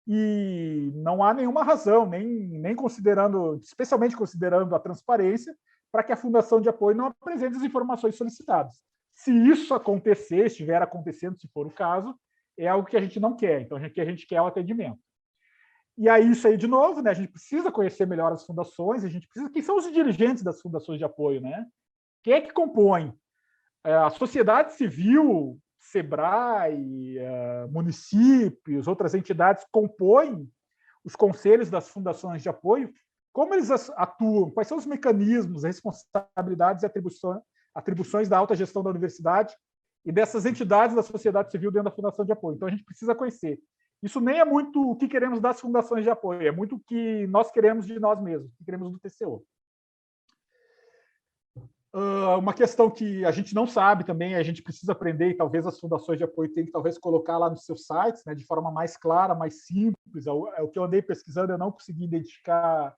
e não há nenhuma razão, nem considerando, especialmente considerando a transparência, para que a Fundação de Apoio não apresente as informações solicitadas. Se isso acontecer, estiver acontecendo, se for o caso, é algo que a gente não quer. Então, a gente quer o atendimento. E aí, isso aí, de novo, né? A gente precisa conhecer melhor as fundações, a gente precisa... Quem são os dirigentes das fundações de apoio, né? Quem é que compõe? A sociedade civil, SEBRAE, municípios, outras entidades compõem os conselhos das fundações de apoio. Como eles atuam? Quais são os mecanismos, responsabilidades e atribuições da alta gestão da universidade e dessas entidades da sociedade civil dentro da Fundação de Apoio? Então, a gente precisa conhecer. Isso nem é muito o que queremos das fundações de apoio, é muito o que nós queremos de nós mesmos, o que queremos do TCU. Uma questão que a gente não sabe também, a gente precisa aprender, e talvez as fundações de apoio tenham que talvez colocar lá nos seus sites, né, de forma mais clara, mais simples. É o que eu andei pesquisando, eu não consegui identificar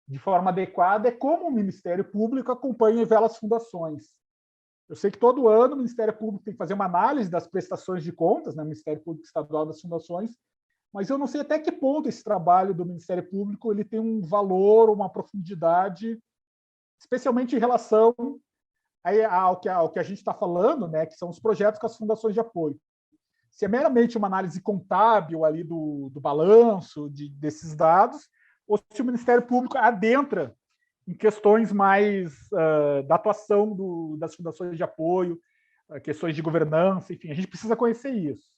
de forma adequada, é como o Ministério Público acompanha e vela as fundações. Eu sei que todo ano o Ministério Público tem que fazer uma análise das prestações de contas, né, Ministério Público Estadual das fundações, mas eu não sei até que ponto esse trabalho do Ministério Público ele tem um valor, uma profundidade, especialmente em relação ao que a gente está falando, né, que são os projetos com as fundações de apoio. Se é meramente uma análise contábil ali do balanço desses dados, ou se o Ministério Público adentra em questões mais da atuação das fundações de apoio, questões de governança, enfim, a gente precisa conhecer isso.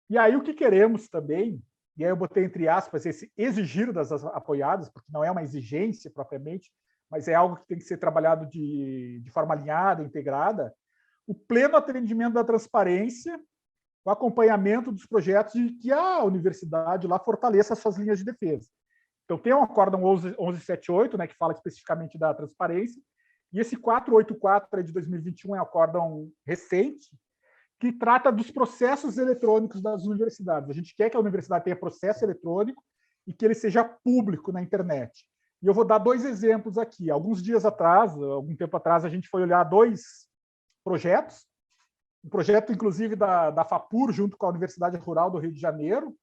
E aí o que queremos também, e aí eu botei entre aspas esse exigir das apoiadas, porque não é uma exigência propriamente, mas é algo que tem que ser trabalhado de forma alinhada, integrada, o pleno atendimento da transparência, o acompanhamento dos projetos e que a universidade lá fortaleça as suas linhas de defesa. Então, tem o Acórdão 1178, né, que fala especificamente da transparência, e esse 484 de 2021 é um acórdão recente, que trata dos processos eletrônicos das universidades. A gente quer que a universidade tenha processo eletrônico e que ele seja público na internet. E eu vou dar 2 exemplos aqui. Alguns dias atrás, algum tempo atrás, a gente foi olhar 2 projetos, um projeto, inclusive, da FAPUR, junto com a Universidade Rural do Rio de Janeiro,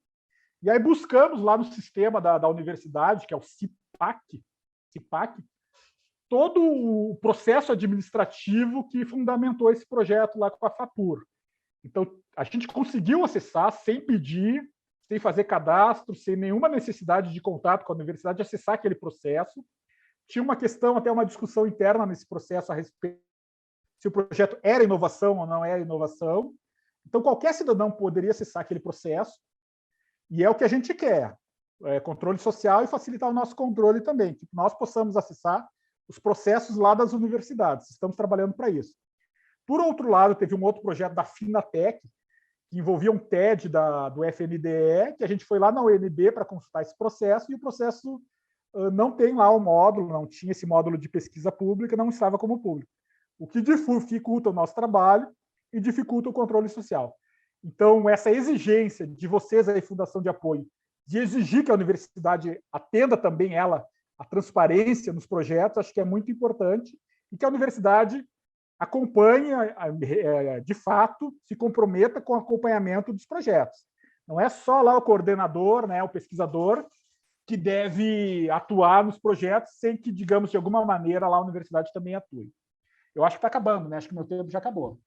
e aí buscamos lá no sistema da universidade, que é o CIPAC, todo o processo administrativo que fundamentou esse projeto lá com a FAPUR. Então, a gente conseguiu acessar sem pedir, sem fazer cadastro, sem nenhuma necessidade de contato com a universidade, acessar aquele processo. Tinha uma questão, até uma discussão interna nesse processo a respeito se o projeto era inovação ou não era inovação. Então, qualquer cidadão poderia acessar aquele processo, e é o que a gente quer, controle social e facilitar o nosso controle também, que nós possamos acessar os processos lá das universidades. Estamos trabalhando para isso. Por outro lado, teve um outro projeto da Finatec, que envolvia um TED do FNDE, que a gente foi lá na UNB para consultar esse processo, e o processo não tem lá o módulo, não tinha esse módulo de pesquisa pública, não estava como público. O que dificulta o nosso trabalho e dificulta o controle social. Então, essa exigência de vocês, aí, Fundação de Apoio, de exigir que a universidade atenda também ela a transparência nos projetos, acho que é muito importante, e que a universidade acompanhe, de fato, se comprometa com o acompanhamento dos projetos. Não é só lá o coordenador, né, o pesquisador, que deve atuar nos projetos sem que, digamos, de alguma maneira, lá a universidade também atue. Eu acho que está acabando, né? Acho que meu tempo já acabou.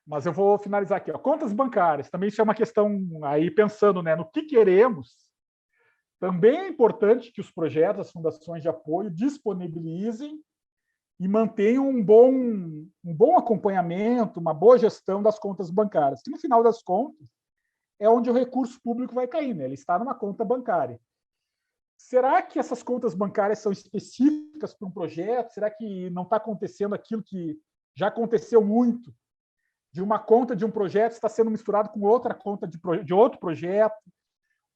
Mas eu vou finalizar aqui. Contas bancárias, também isso é uma questão aí pensando, né, no que queremos. Também é importante que os projetos, as fundações de apoio disponibilizem e mantenham um bom acompanhamento, uma boa gestão das contas bancárias, que no final das contas é onde o recurso público vai cair, né? Ele está numa conta bancária. Será que essas contas bancárias são específicas para um projeto? Será que não está acontecendo aquilo que já aconteceu muito? De uma conta de um projeto está sendo misturado com outra conta de outro projeto,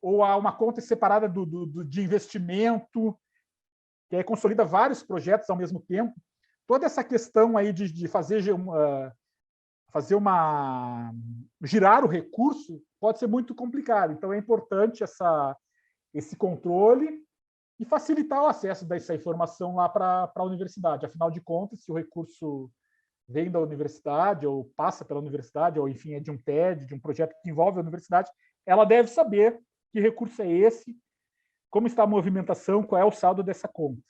ou há uma conta separada de investimento, que aí consolida vários projetos ao mesmo tempo. Toda essa questão aí de girar o recurso pode ser muito complicado. Então, é importante esse controle e facilitar o acesso dessa informação lá para a universidade. Afinal de contas, se o recurso vem da universidade, ou passa pela universidade, ou, enfim, é de um TED, de um projeto que envolve a universidade, ela deve saber que recurso é esse, como está a movimentação, qual é o saldo dessa conta.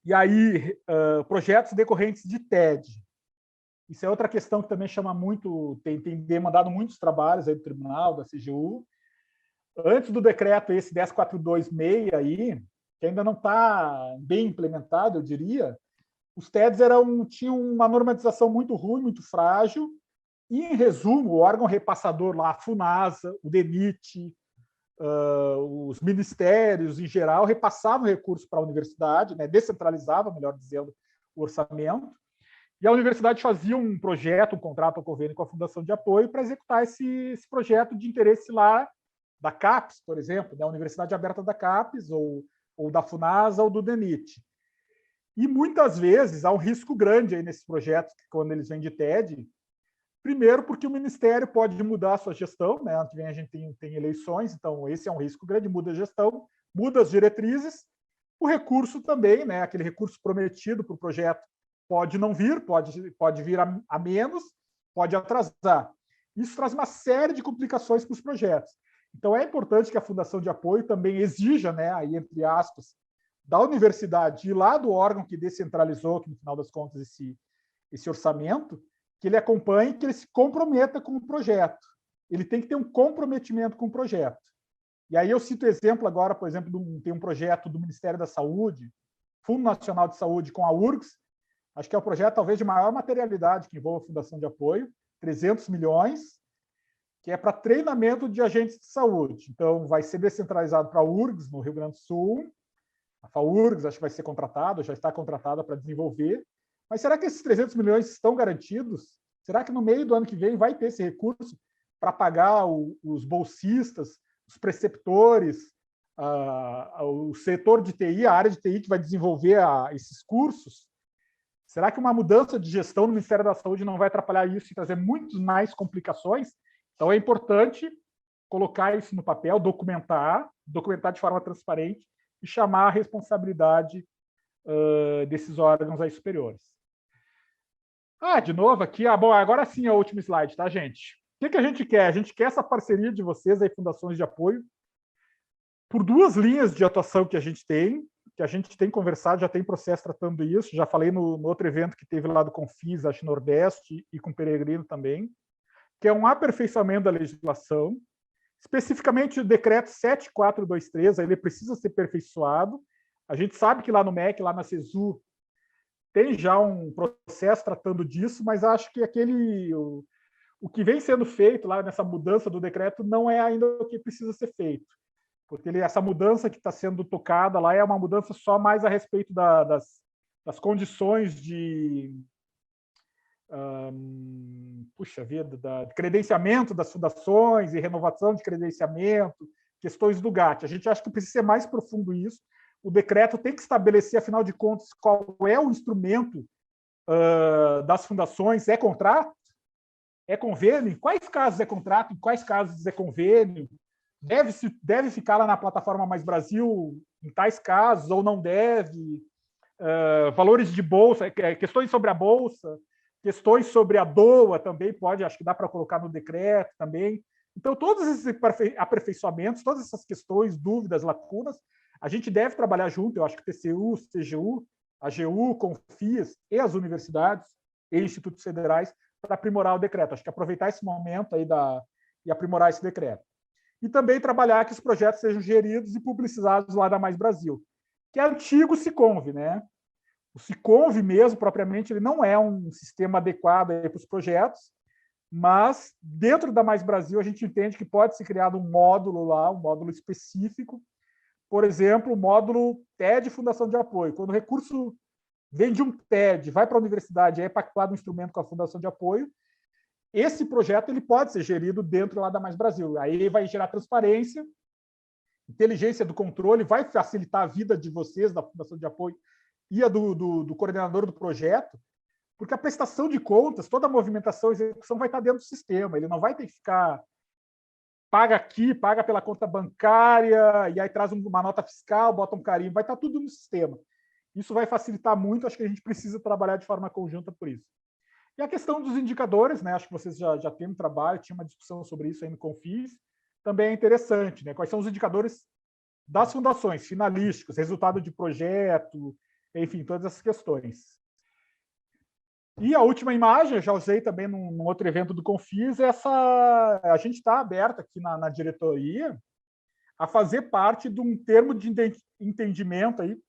E aí, projetos decorrentes de TED. Isso é outra questão que também chama muito, tem demandado muitos trabalhos aí do tribunal, da CGU. Antes do decreto esse 10426 aí, que ainda não está bem implementado, eu diria, os TEDs tinham uma normatização muito ruim, muito frágil, e, em resumo, o órgão repassador lá, a FUNASA, o DENIT, os ministérios, em geral, repassavam recursos para a universidade, né, descentralizavam, melhor dizendo, o orçamento, e a universidade fazia um projeto, um contrato, um convênio com a Fundação de Apoio para executar esse projeto de interesse lá da CAPES, por exemplo, da Universidade Aberta da CAPES, ou da FUNASA, ou do DENIT. E muitas vezes há um risco grande aí nesses projetos, quando eles vêm de TED. Primeiro, porque o Ministério pode mudar a sua gestão, né? Ano que vem a gente tem eleições, então esse é um risco grande, muda a gestão, muda as diretrizes. O recurso também, né? Aquele recurso prometido para o projeto pode não vir, pode vir a menos, pode atrasar. Isso traz uma série de complicações para os projetos. Então, é importante que a Fundação de Apoio também exija, né, aí, entre aspas, da universidade e lá do órgão que descentralizou, que no final das contas esse orçamento, que ele acompanhe, que ele se comprometa com o projeto. Ele tem que ter um comprometimento com o projeto. E aí eu cito exemplo agora, por exemplo, tem um projeto do Ministério da Saúde, Fundo Nacional de Saúde, com a URGS, acho que é o projeto talvez de maior materialidade que envolve a Fundação de Apoio, 300 milhões, que é para treinamento de agentes de saúde. Então, vai ser descentralizado para a URGS, no Rio Grande do Sul. A FAURGS acho que vai ser contratada, já está contratada para desenvolver. Mas será que esses 300 milhões estão garantidos? Será que no meio do ano que vem vai ter esse recurso para pagar os bolsistas, os preceptores, o setor de TI, a área de TI que vai desenvolver esses cursos? Será que uma mudança de gestão no Ministério da Saúde não vai atrapalhar isso e trazer muitas mais complicações? Então, é importante colocar isso no papel, documentar de forma transparente e chamar a responsabilidade desses órgãos aí superiores. De novo aqui. Bom, agora sim é o último slide, tá, gente? O que a gente quer? A gente quer essa parceria de vocês aí, fundações de apoio, por duas linhas de atuação que a gente tem conversado, já tem processo tratando isso, já falei no outro evento que teve lá do Confis, acho Nordeste, e com o Peregrino também, que é um aperfeiçoamento da legislação, especificamente o decreto 7423, ele precisa ser aperfeiçoado. A gente sabe que lá no MEC, lá na CESU, tem já um processo tratando disso, mas acho que o que vem sendo feito lá nessa mudança do decreto não é ainda o que precisa ser feito. Porque essa mudança que está sendo tocada lá é uma mudança só mais a respeito das condições de credenciamento das fundações e renovação de credenciamento, questões do GAT. A gente acha que precisa ser mais profundo isso. O decreto tem que estabelecer, afinal de contas, qual é o instrumento das fundações. É contrato? É convênio? Em quais casos é contrato? Em quais casos é convênio? Deve ficar lá na plataforma Mais Brasil em tais casos ou não deve? Valores de bolsa, questões sobre a bolsa, questões sobre a DOA também pode, acho que dá para colocar no decreto também. Então, todos esses aperfeiçoamentos, todas essas questões, dúvidas, lacunas, a gente deve trabalhar junto. Eu acho que o TCU, CGU, AGU, Confis e as universidades e institutos federais para aprimorar o decreto. Acho que aproveitar esse momento aí e aprimorar esse decreto. E também trabalhar que os projetos sejam geridos e publicizados lá da Mais Brasil, que é antigo Siconv, né? O Siconv mesmo, propriamente, ele não é um sistema adequado para os projetos, mas dentro da Mais Brasil a gente entende que pode ser criado um módulo lá, um módulo específico, por exemplo, o módulo TED Fundação de Apoio. Quando o recurso vem de um TED, vai para a universidade, é pactuado um instrumento com a Fundação de Apoio, esse projeto ele pode ser gerido dentro lá da Mais Brasil. Aí vai gerar transparência, inteligência do controle, vai facilitar a vida de vocês, da Fundação de Apoio, e a do coordenador do projeto, porque a prestação de contas, toda a movimentação e execução vai estar dentro do sistema. Ele não vai ter que ficar paga aqui, paga pela conta bancária, e aí traz uma nota fiscal, bota um carimbo, vai estar tudo no sistema. Isso vai facilitar muito, acho que a gente precisa trabalhar de forma conjunta por isso. E a questão dos indicadores, né? Acho que vocês já têm um trabalho, tinha uma discussão sobre isso aí no Confis, também é interessante, né? Quais são os indicadores das fundações, finalísticos, resultado de projeto, enfim, todas essas questões. E a última imagem, eu já usei também num outro evento do Confis, a gente está aberto aqui na diretoria a fazer parte de um termo de entendimento aí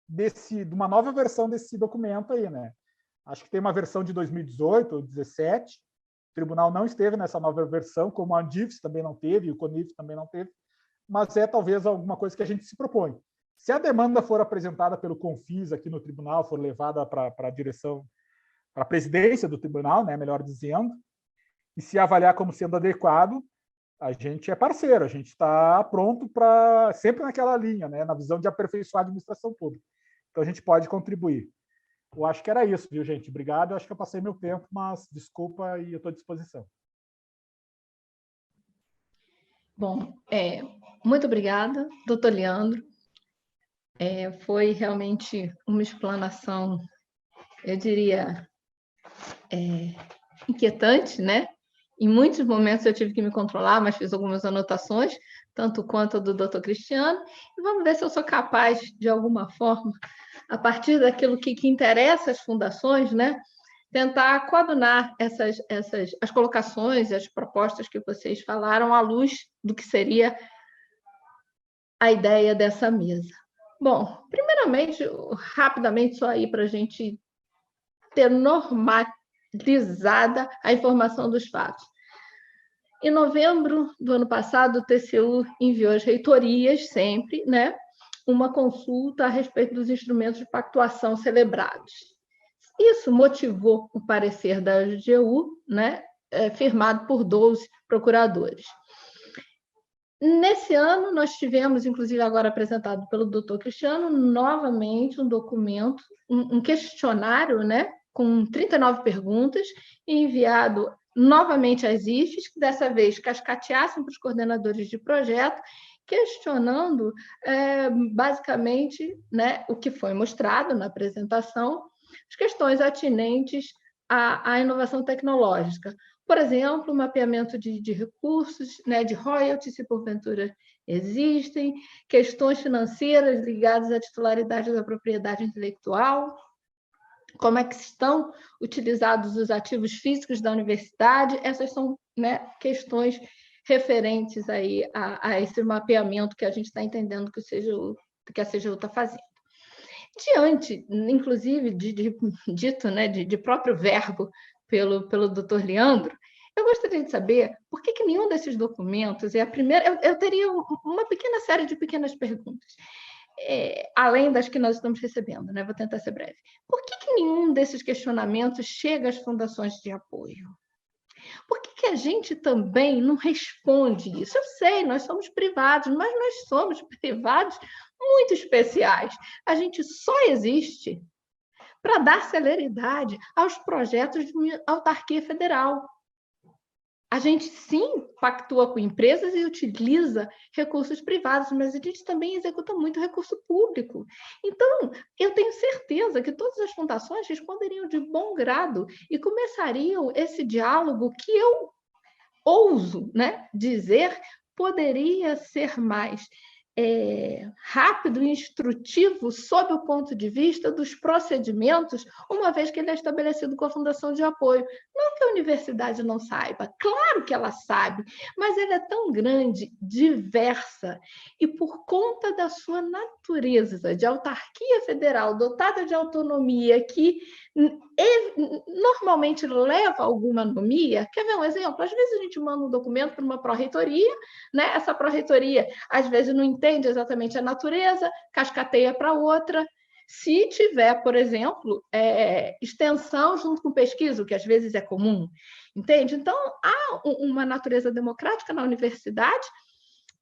de uma nova versão desse documento aí, né? Acho que tem uma versão de 2018 ou 2017, o tribunal não esteve nessa nova versão, como a Andifes também não teve, e o CONIF também não teve, mas é talvez alguma coisa que a gente se propõe. Se a demanda for apresentada pelo Confis aqui no tribunal, for levada para a direção, para a presidência do tribunal, né, melhor dizendo, e se avaliar como sendo adequado, a gente é parceiro, a gente está pronto para sempre naquela linha, né, na visão de aperfeiçoar a administração pública. Então, a gente pode contribuir. Eu acho que era isso, viu, gente? Obrigado. Eu acho que eu passei meu tempo, mas desculpa e eu estou à disposição. Bom, muito obrigada, doutor Leandro. Foi realmente uma explanação, eu diria, inquietante, né? Em muitos momentos eu tive que me controlar, mas fiz algumas anotações, tanto quanto a do doutor Cristiano, e vamos ver se eu sou capaz, de alguma forma, a partir daquilo que interessa às fundações, né? Tentar coadunar as colocações, as propostas que vocês falaram à luz do que seria a ideia dessa mesa. Bom, primeiramente, rapidamente, só aí para a gente ter normalizada a informação dos fatos. Em novembro do ano passado, o TCU enviou às reitorias, sempre, né, uma consulta a respeito dos instrumentos de pactuação celebrados. Isso motivou o parecer da AGU, né, firmado por 12 procuradores. Nesse ano, nós tivemos, inclusive agora apresentado pelo doutor Cristiano, novamente um documento, um questionário, né, com 39 perguntas, enviado novamente às IFES, que dessa vez cascateassem para os coordenadores de projeto, questionando basicamente, né, o que foi mostrado na apresentação, as questões atinentes à inovação tecnológica. Por exemplo, o mapeamento de recursos, né, de royalties, se porventura existem, questões financeiras ligadas à titularidade da propriedade intelectual, como é que estão utilizados os ativos físicos da universidade. Essas são, né, questões referentes aí a esse mapeamento que a gente está entendendo que a CGU está fazendo. Diante, inclusive, dito, né, de próprio verbo pelo doutor Leandro, eu gostaria de saber por que nenhum desses documentos é a primeira... Eu teria uma pequena série de pequenas perguntas, além das que nós estamos recebendo, né? Vou tentar ser breve. Por que nenhum desses questionamentos chega às fundações de apoio? Por que a gente também não responde isso? Eu sei, nós somos privados, mas nós somos privados muito especiais. A gente só existe para dar celeridade aos projetos de uma autarquia federal. A gente, sim, pactua com empresas e utiliza recursos privados, mas a gente também executa muito recurso público. Então, eu tenho certeza que todas as fundações responderiam de bom grado e começariam esse diálogo que eu ouso, né, dizer poderia ser mais rápido e instrutivo sob o ponto de vista dos procedimentos, uma vez que ele é estabelecido com a Fundação de Apoio. Não que a universidade não saiba, claro que ela sabe, mas ela é tão grande, diversa, e por conta da sua natureza de autarquia federal, dotada de autonomia, que normalmente leva alguma anomia. Quer ver um exemplo? Às vezes a gente manda um documento para uma pró-reitoria, né? Essa pró-reitoria às vezes não entende exatamente a natureza, cascateia para outra. Se tiver, por exemplo, extensão junto com pesquisa, o que às vezes é comum, entende? Então, há uma natureza democrática na universidade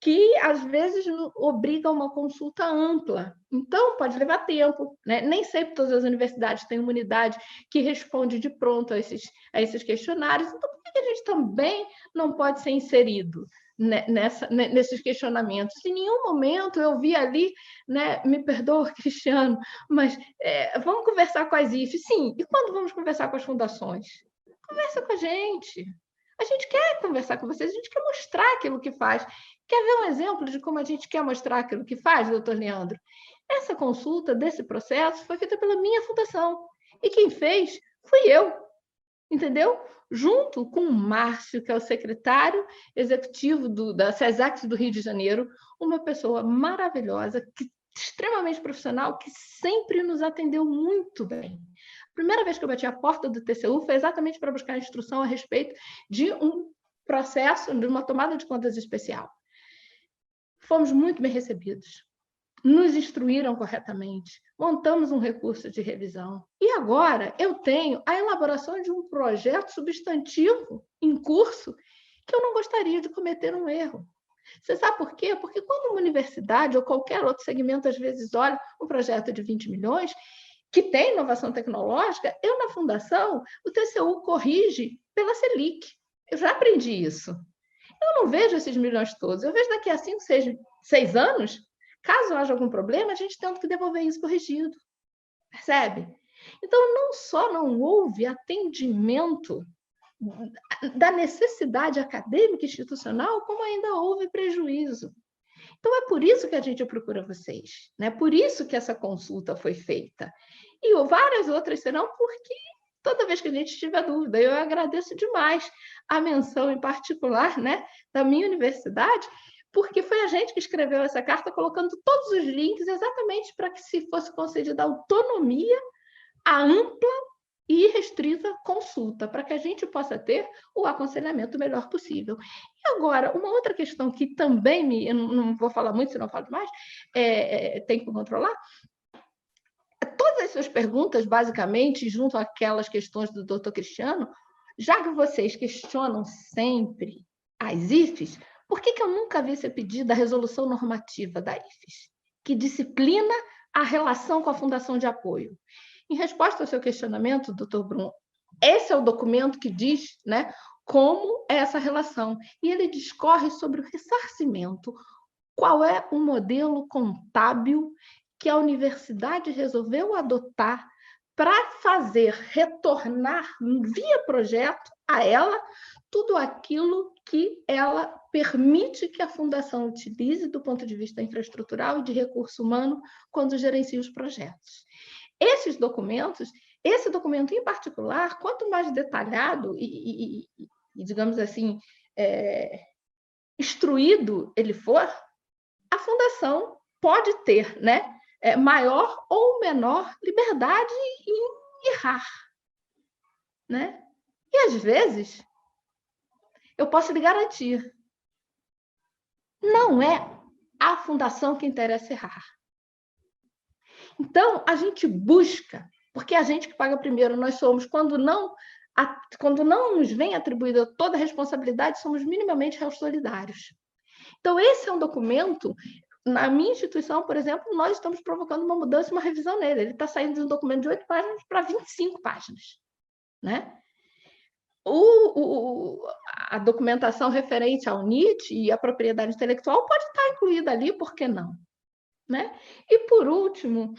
que, às vezes, obriga a uma consulta ampla. Então, pode levar tempo, né? Nem sempre todas as universidades têm uma unidade que responde de pronto a esses questionários. Então, por que a gente também não pode ser inserido nesses questionamentos? Em nenhum momento eu vi ali, né, me perdoa, Cristiano, mas vamos conversar com as IFES. Sim, e quando vamos conversar com as fundações? Conversa com a gente. A gente quer conversar com vocês, a gente quer mostrar aquilo que faz. Quer ver um exemplo de como a gente quer mostrar aquilo que faz, doutor Leandro? Essa consulta desse processo foi feita pela minha fundação. E quem fez fui eu, entendeu? Junto com o Márcio, que é o secretário executivo da SESAC do Rio de Janeiro, uma pessoa maravilhosa, extremamente profissional, que sempre nos atendeu muito bem. A primeira vez que eu bati a porta do TCU foi exatamente para buscar instrução a respeito de um processo, de uma tomada de contas especial. Fomos muito bem recebidos, nos instruíram corretamente, montamos um recurso de revisão. E agora eu tenho a elaboração de um projeto substantivo em curso que eu não gostaria de cometer um erro. Você sabe por quê? Porque quando uma universidade ou qualquer outro segmento, às vezes, olha um projeto de 20 milhões, que tem inovação tecnológica, eu, na fundação, o TCU corrige pela Selic. Eu já aprendi isso. Eu não vejo esses milhões todos. Eu vejo daqui a 5, 6 anos, caso haja algum problema, a gente tendo que devolver isso corrigido. Percebe? Então, não só não houve atendimento da necessidade acadêmica e institucional, como ainda houve prejuízo. Então, é por isso que a gente procura vocês, né? Por isso que essa consulta foi feita. E várias outras serão, porque toda vez que a gente tiver dúvida, eu agradeço demais a menção em particular, né, da minha universidade, porque foi a gente que escreveu essa carta colocando todos os links exatamente para que se fosse concedida autonomia à ampla e restrita consulta, para que a gente possa ter o aconselhamento melhor possível. E agora, uma outra questão que também eu não vou falar muito, senão eu falo demais, tem que controlar. Todas as suas perguntas, basicamente, junto àquelas questões do Dr. Cristiano, já que vocês questionam sempre as IFES, por que eu nunca vi ser pedida a resolução normativa da IFES, que disciplina a relação com a Fundação de Apoio? Em resposta ao seu questionamento, doutor Brum, esse é o documento que diz, né, como é essa relação. E ele discorre sobre o ressarcimento. Qual é o modelo contábil que a universidade resolveu adotar para fazer retornar, via projeto, a ela tudo aquilo que ela permite que a Fundação utilize do ponto de vista infraestrutural e de recurso humano quando gerencia os projetos. Esses documentos, esse documento em particular, quanto mais detalhado e digamos assim, instruído ele for, a Fundação pode ter, né, maior ou menor liberdade em errar. Né? E, às vezes, eu posso lhe garantir, não é a Fundação que interessa errar. Então, a gente busca, porque é a gente que paga primeiro, nós somos, quando não nos vem atribuída toda a responsabilidade, somos minimamente réus solidários. Então, esse é um documento, na minha instituição, por exemplo, nós estamos provocando uma mudança, uma revisão nele. Ele está saindo de um documento de 8 páginas para 25 páginas. Né? A documentação referente ao NIT e à propriedade intelectual pode estar incluída ali, por que não? Né? E, por último,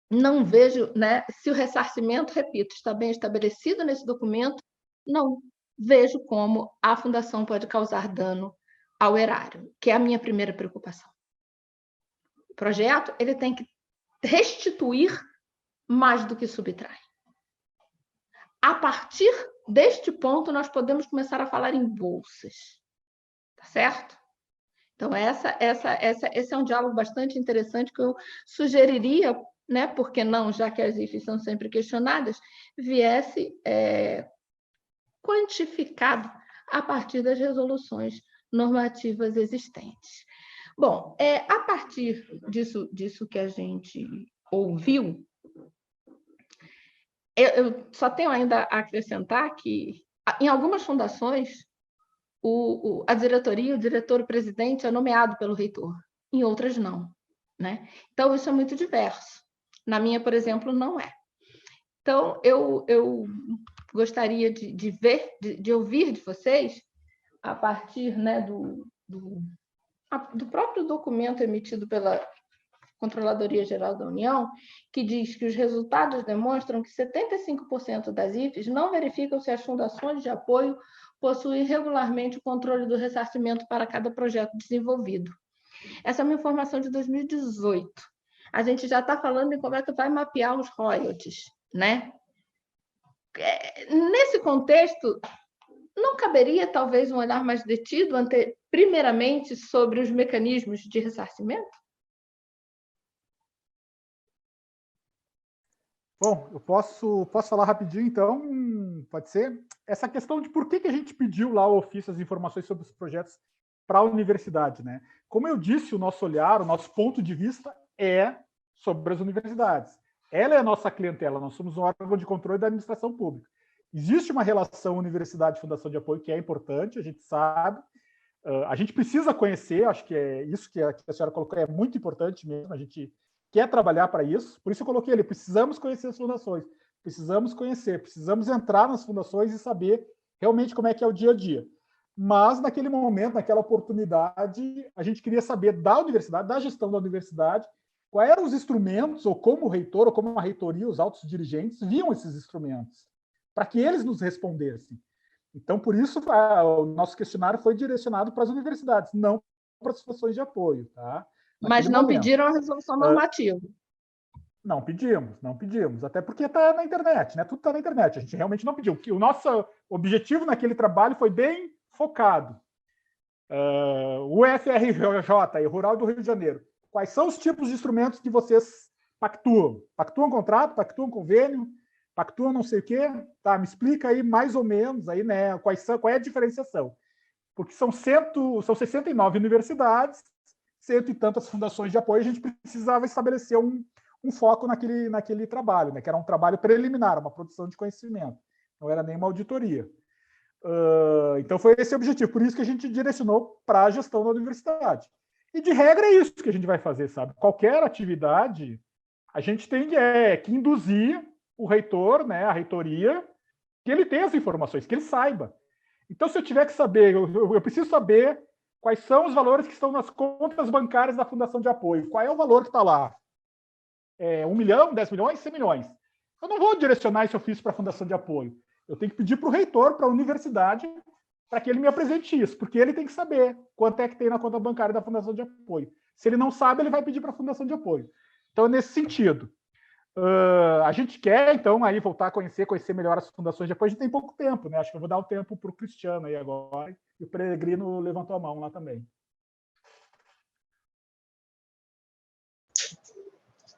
não vejo, né, se o ressarcimento, repito, está bem estabelecido nesse documento, não vejo como a Fundação pode causar dano ao erário, que é a minha primeira preocupação. O projeto ele tem que restituir mais do que subtrai. A partir deste ponto, nós podemos começar a falar em bolsas. Tá certo? Então, esse é um diálogo bastante interessante que eu sugeriria, né, porque não, já que as IFES são sempre questionadas, viesse quantificado a partir das resoluções normativas existentes. Bom, a partir disso que a gente ouviu, eu só tenho ainda a acrescentar que, em algumas fundações, a diretoria, o diretor, o presidente é nomeado pelo reitor, em outras não. Né? Então, isso é muito diverso. Na minha, por exemplo, não é. Então, eu gostaria de ouvir de vocês, a partir, né, do próprio documento emitido pela Controladoria Geral da União, que diz que os resultados demonstram que 75% das IFES não verificam se as fundações de apoio possuem regularmente o controle do ressarcimento para cada projeto desenvolvido. Essa é uma informação de 2018. A gente já está falando em como é que vai mapear os royalties, né? Nesse contexto, não caberia, talvez, um olhar mais detido, primeiramente, sobre os mecanismos de ressarcimento? Bom, eu posso falar rapidinho, então, pode ser? Essa questão de por que a gente pediu lá ao ofício as informações sobre os projetos para a universidade, né? Como eu disse, o nosso olhar, o nosso ponto de vista é sobre as universidades. Ela é a nossa clientela, nós somos um órgão de controle da administração pública. Existe uma relação universidade-fundação de apoio que é importante, a gente sabe, A gente precisa conhecer, acho que é isso que a senhora colocou, é muito importante mesmo, a gente quer trabalhar para isso, por isso eu coloquei ali, precisamos conhecer as fundações, precisamos conhecer, precisamos entrar nas fundações e saber realmente como é que é o dia a dia. Mas, naquele momento, naquela oportunidade, a gente queria saber da universidade, da gestão da universidade, quais eram os instrumentos, ou como o reitor, ou como a reitoria, os altos dirigentes, viam esses instrumentos, para que eles nos respondessem. Então, por isso, o nosso questionário foi direcionado para as universidades, não para as fundações de apoio. Tá? Mas não pediram a resolução normativa. Não pedimos, até porque está na internet, né? Tudo está na internet, a gente realmente não pediu. O nosso objetivo naquele trabalho foi bem focado. O UFRJ, Rural do Rio de Janeiro, quais são os tipos de instrumentos que vocês pactuam? Pactuam contrato, pactuam convênio, pactuam não sei o quê? Tá, me explica aí mais ou menos aí, né, qual é a diferenciação. Porque são 69 universidades, 100 e tantas fundações de apoio, a gente precisava estabelecer um foco naquele trabalho, né, que era um trabalho preliminar, uma produção de conhecimento, não era nem uma auditoria. Então foi esse o objetivo, por isso que a gente direcionou para a gestão da universidade. E de regra é isso que a gente vai fazer, sabe? Qualquer atividade, a gente tem que induzir o reitor, né, a reitoria, que ele tenha as informações, que ele saiba. Então, se eu tiver que saber, eu preciso saber quais são os valores que estão nas contas bancárias da Fundação de Apoio. Qual é o valor que está lá? 1 milhão, 10 milhões, 100 milhões. Eu não vou direcionar esse ofício para a Fundação de Apoio. Eu tenho que pedir para o reitor, para a universidade, para que ele me apresente isso, porque ele tem que saber quanto é que tem na conta bancária da Fundação de Apoio. Se ele não sabe, ele vai pedir para a Fundação de Apoio. Então, é nesse sentido. A gente quer, então, aí voltar a conhecer melhor as fundações de apoio. A gente tem pouco tempo, né? Acho que eu vou dar o tempo para o Cristiano aí agora, e o Peregrino levantou a mão lá também.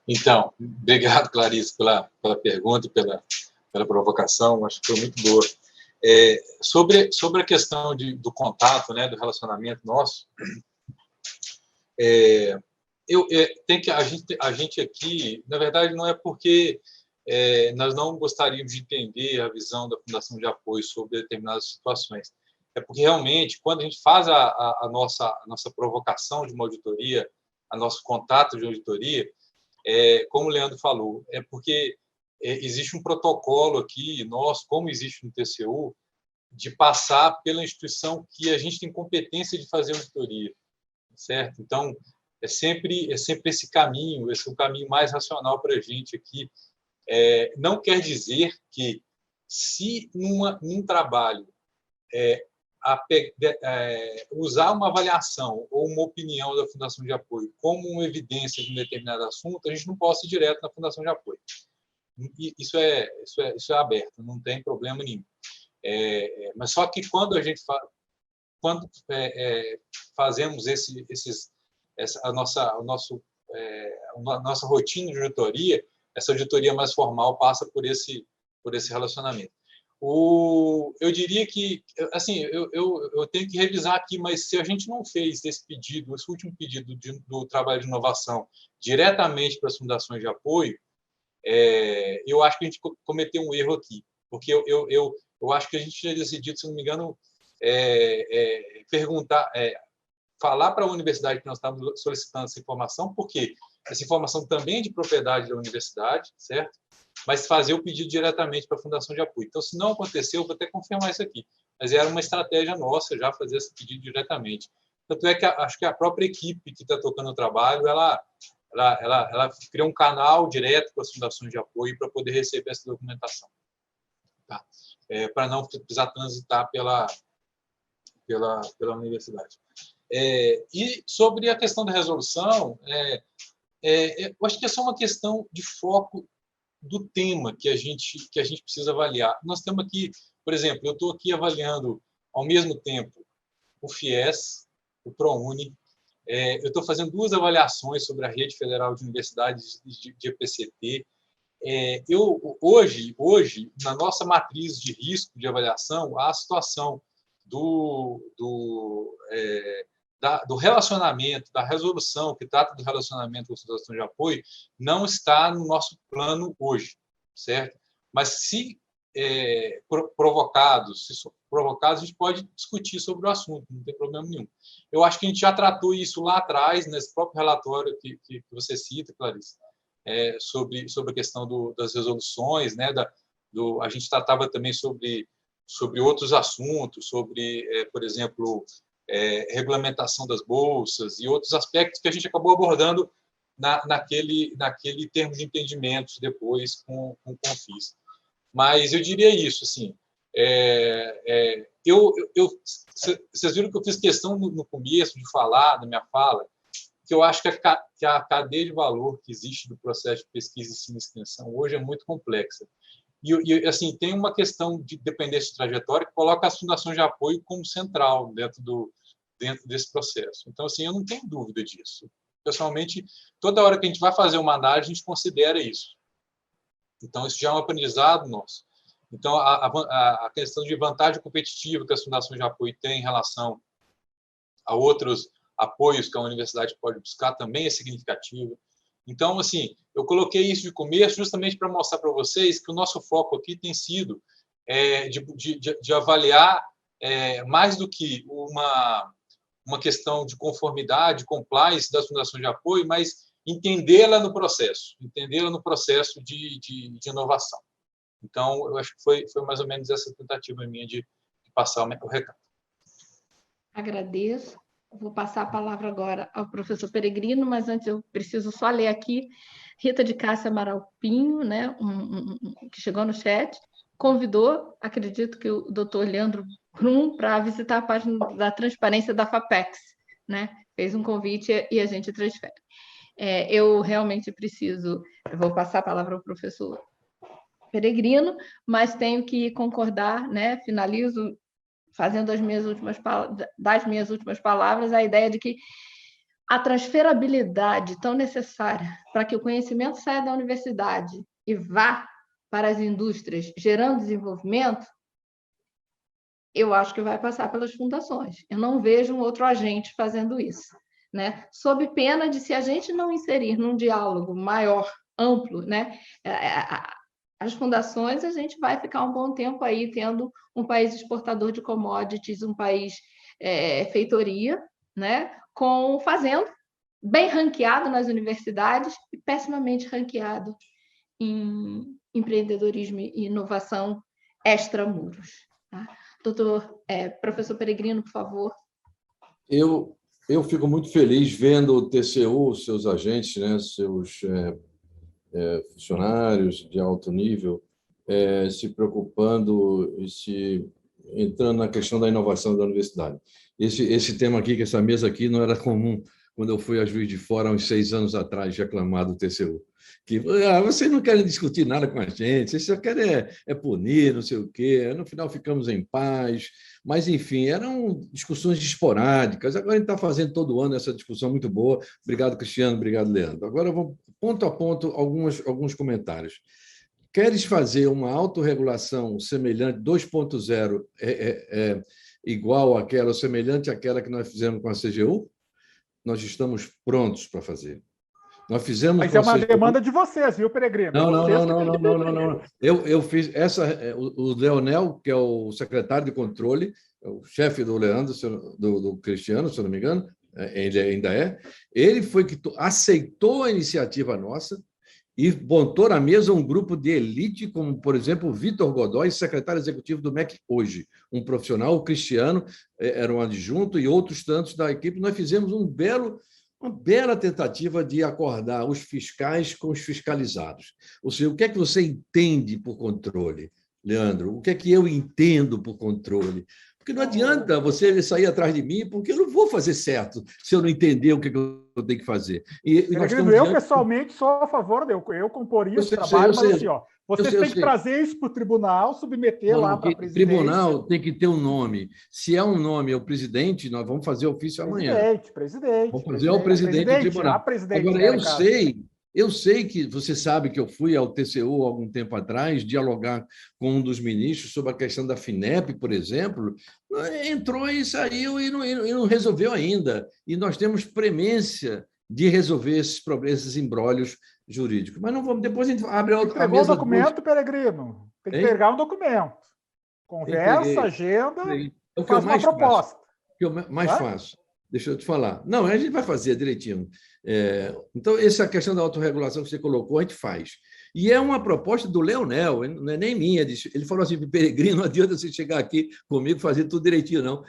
Então, obrigado, Clarice, pela pergunta e pela provocação, acho que foi muito boa. Sobre a questão do contato, né, do relacionamento nosso, a gente aqui, na verdade, não é porque nós não gostaríamos de entender a visão da Fundação de Apoio sobre determinadas situações. É porque, realmente, quando a gente faz a nossa provocação de uma auditoria, a nosso contato de auditoria, como o Leandro falou, é porque existe um protocolo aqui, como existe no TCU, de passar pela instituição que a gente tem competência de fazer auditoria, certo? Então, é sempre esse caminho, esse é o caminho mais racional para a gente aqui. Não quer dizer que, se num trabalho usar uma avaliação ou uma opinião da Fundação de Apoio como uma evidência de um determinado assunto, a gente não possa ir direto na Fundação de Apoio. Isso é aberto, não tem problema nenhum. Mas só que quando a gente fazemos a nossa rotina de auditoria, essa auditoria mais formal passa por esse relacionamento. Eu diria que, assim, eu tenho que revisar aqui, mas se a gente não fez esse último pedido do trabalho de inovação diretamente para as fundações de apoio, eu acho que a gente cometeu um erro aqui, porque eu acho que a gente tinha decidido, se não me engano, falar para a universidade que nós estávamos solicitando essa informação, porque essa informação também é de propriedade da universidade, certo? Mas fazer o pedido diretamente para a Fundação de Apoio. Então, se não aconteceu, eu vou até confirmar isso aqui, mas era uma estratégia nossa já fazer esse pedido diretamente. Tanto é que acho que a própria equipe que está tocando o trabalho, ela criou um canal direto para as fundações de apoio para poder receber essa documentação, tá? Para não precisar transitar pela universidade. E sobre a questão da resolução, eu acho que é só uma questão de foco do tema que a gente precisa avaliar. Nós temos aqui, por exemplo, eu estou aqui avaliando, ao mesmo tempo, o FIES, o ProUni. Eu estou fazendo 2 avaliações sobre a Rede Federal de Universidades de EPCT. Hoje, na nossa matriz de risco de avaliação, a situação do relacionamento, da resolução que trata do relacionamento com a situação de apoio, não está no nosso plano hoje, certo? Mas se provocados. Se provocados, a gente pode discutir sobre o assunto, não tem problema nenhum. Eu acho que a gente já tratou isso lá atrás, nesse próprio relatório que você cita, Clarice, sobre a questão das resoluções, né? A gente tratava também sobre outros assuntos, sobre, por exemplo, regulamentação das bolsas e outros aspectos que a gente acabou abordando naquele termo de entendimentos depois com o Confis. Mas eu diria isso, assim, vocês viram que eu fiz questão no começo de falar, na minha fala, que eu acho que a cadeia de valor que existe do processo de pesquisa, ensino e extensão hoje é muito complexa. E assim, tem uma questão de dependência de trajetória que coloca as fundações de apoio como central dentro desse processo. Então, assim, eu não tenho dúvida disso. Pessoalmente, toda hora que a gente vai fazer uma análise, a gente considera isso. Então, isso já é um aprendizado nosso. Então, a questão de vantagem competitiva que as fundações de apoio têm em relação a outros apoios que a universidade pode buscar também é significativa. Então, assim, eu coloquei isso de começo justamente para mostrar para vocês que o nosso foco aqui tem sido de avaliar mais do que uma questão de conformidade, compliance das fundações de apoio, mas entendê-la no processo de inovação. Então, eu acho que foi mais ou menos essa tentativa minha de passar o recado. Agradeço. Vou passar a palavra agora ao professor Peregrino, mas antes eu preciso só ler aqui. Rita de Cássia Amaral Pinho, né, que chegou no chat, convidou, acredito que o doutor Leandro Brum, para visitar a página da transparência da FAPEX, né? Fez um convite e a gente transfere. Eu realmente eu vou passar a palavra ao professor Peregrino, mas tenho que concordar, né? Finalizo fazendo das minhas últimas palavras a ideia de que a transferabilidade tão necessária para que o conhecimento saia da universidade e vá para as indústrias, gerando desenvolvimento, eu acho que vai passar pelas fundações. Eu não vejo um outro agente fazendo isso, né? Sob pena de, se a gente não inserir num diálogo maior, amplo, né? As fundações, a gente vai ficar um bom tempo aí tendo um país exportador de commodities, um país feitoria, né? Fazendo bem ranqueado nas universidades e pessimamente ranqueado em empreendedorismo e inovação extramuros. Tá? Professor Peregrino, por favor. Eu fico muito feliz vendo o TCU, seus agentes, né, seus funcionários de alto nível, se preocupando e entrando na questão da inovação da universidade. Esse tema aqui, que essa mesa aqui, não era comum quando eu fui a Juiz de Fora, há uns 6 anos atrás, reclamar do TCU. Que vocês não querem discutir nada com a gente, vocês só querem punir, não sei o quê. No final, ficamos em paz. Mas, enfim, eram discussões esporádicas. Agora a gente está fazendo todo ano essa discussão muito boa. Obrigado, Cristiano. Obrigado, Leandro. Agora eu vou, ponto a ponto, alguns comentários. Queres fazer uma autorregulação semelhante, 2.0, igual àquela, ou semelhante àquela que nós fizemos com a CGU? Nós estamos prontos para fazer. Nós fizemos. Mas é uma demanda de vocês, viu, Peregrino? Não. Eu fiz essa. O Leonel, que é o secretário de controle, o chefe do Leandro, do Cristiano, se eu não me engano, ele ainda ele foi que aceitou a iniciativa nossa e botou na mesa um grupo de elite, como, por exemplo, o Vitor Godoy, secretário executivo do MEC hoje, um profissional, o Cristiano era um adjunto e outros tantos da equipe. Nós fizemos uma bela tentativa de acordar os fiscais com os fiscalizados. Ou seja, o que é que você entende por controle, Leandro? O que é que eu entendo por controle? Porque não adianta você sair atrás de mim, porque eu não vou fazer certo se eu não entender o que eu tenho que fazer. Pessoalmente, sou a favor de eu compor isso, trabalho, mas assim, vocês têm que trazer isso para o tribunal, submeter lá para a presidência. O tribunal tem que ter um nome. Se é um nome, é o presidente, nós vamos fazer ofício amanhã. Presidente. Vamos fazer o presidente do tribunal. Agora, eu sei que você sabe que eu fui ao TCU há algum tempo atrás dialogar com um dos ministros sobre a questão da FINEP, por exemplo. Entrou e saiu e não resolveu ainda. E nós temos premência de resolver esses problemas, esses embrólios jurídicos. Mas não vamos. Depois a gente abre outra mesa. Entregou o documento, Peregrino? Tem que entregar um documento. Conversa, agenda, é o que faz eu mais uma proposta. faço. O que eu mais faço. Deixa eu te falar. Não, a gente vai fazer direitinho. Então, essa questão da autorregulação que você colocou, a gente faz. E é uma proposta do Leonel, não é nem minha. Ele falou assim, Peregrino, não adianta você chegar aqui comigo e fazer tudo direitinho, não.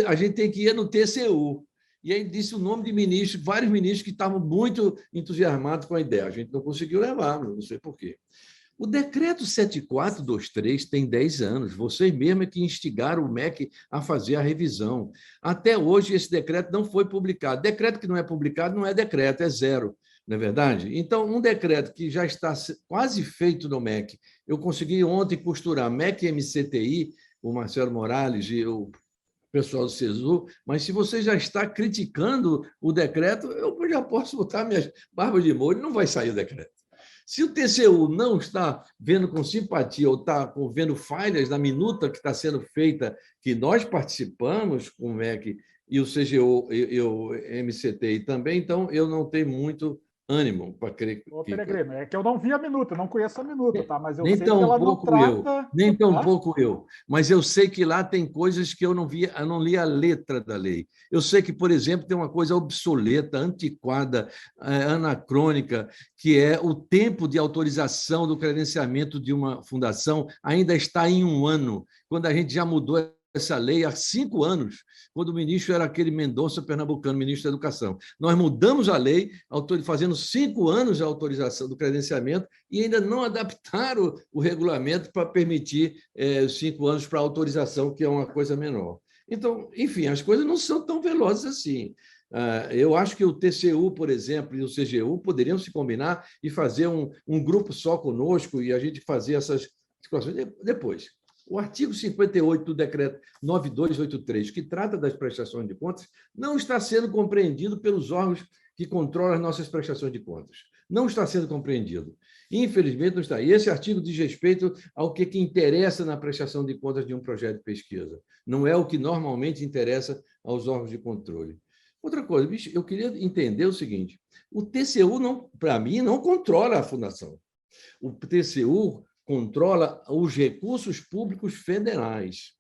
A gente tem que ir no TCU. E aí disse o nome de ministros, vários ministros que estavam muito entusiasmados com a ideia. A gente não conseguiu levar, não sei por quê. O decreto 7423 tem 10 anos. Vocês mesmos é que instigaram o MEC a fazer a revisão. Até hoje, esse decreto não foi publicado. Decreto que não é publicado não é decreto, é zero, não é verdade? Então, um decreto que já está quase feito no MEC, eu consegui ontem costurar MEC e MCTI, o Marcelo Morales e o pessoal do CESU, mas se você já está criticando o decreto, eu já posso botar minhas barbas de molho, não vai sair o decreto. Se o TCU não está vendo com simpatia ou está vendo falhas na minuta que está sendo feita, que nós participamos com o MEC e o CGU e o MCTI também, então eu não tenho muito ânimo para crer que... Peregrino, é que eu não vi a minuta, não conheço a minuta, tá? Mas eu nem sei tão que ela pouco não trata... nem tão pouco eu. Mas eu sei que lá tem coisas que eu não li a letra da lei. Eu sei que, por exemplo, tem uma coisa obsoleta, antiquada, anacrônica, que é o tempo de autorização do credenciamento de uma fundação ainda está em 1 ano, quando a gente já mudou essa lei há 5 anos, quando o ministro era aquele Mendonça pernambucano, ministro da Educação. Nós mudamos a lei, fazendo 5 anos a autorização do credenciamento e ainda não adaptaram o regulamento para permitir 5 anos para autorização, que é uma coisa menor. Então, enfim, as coisas não são tão velozes assim. Eu acho que o TCU, por exemplo, e o CGU poderiam se combinar e fazer um grupo só conosco e a gente fazer essas situações depois. O artigo 58 do decreto 9283, que trata das prestações de contas, não está sendo compreendido pelos órgãos que controlam as nossas prestações de contas. Não está sendo compreendido. Infelizmente, não está. E esse artigo diz respeito ao que interessa na prestação de contas de um projeto de pesquisa. Não é o que normalmente interessa aos órgãos de controle. Outra coisa, bicho, eu queria entender o seguinte: o TCU, para mim, não controla a fundação. O TCU controla os recursos públicos federais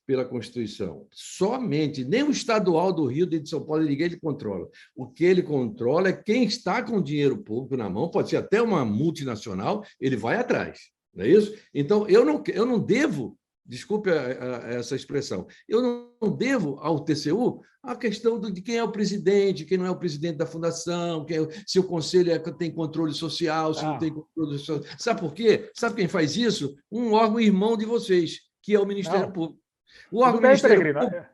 pela Constituição. Somente, nem o estadual do Rio, de São Paulo, ninguém ele controla. O que ele controla é quem está com dinheiro público na mão, pode ser até uma multinacional, ele vai atrás, não é isso? Então, eu não devo, desculpe essa expressão, eu não devo ao TCU a questão de quem é o presidente, quem não é o presidente da fundação, se o conselho tem controle social, se não tem controle social. Sabe por quê? Sabe quem faz isso? Um órgão irmão de vocês, que é o Ministério Público. O órgão Ministério Público...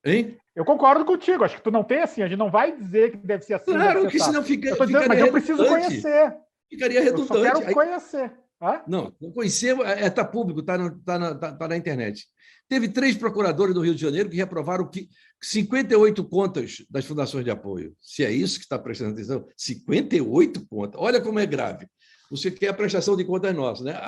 Hein? Eu concordo contigo, acho que tu não tem assim, a gente não vai dizer que deve ser assim. Claro que senão ficaria redundante. Mas eu preciso conhecer. Ficaria redundante. Eu só quero conhecer. Não conhecer está público, está na internet. Teve 3 procuradores do Rio de Janeiro que reprovaram 58 contas das fundações de apoio. Se é isso que está prestando atenção, 58 contas. Olha como é grave. Você quer a prestação de contas nossa, né?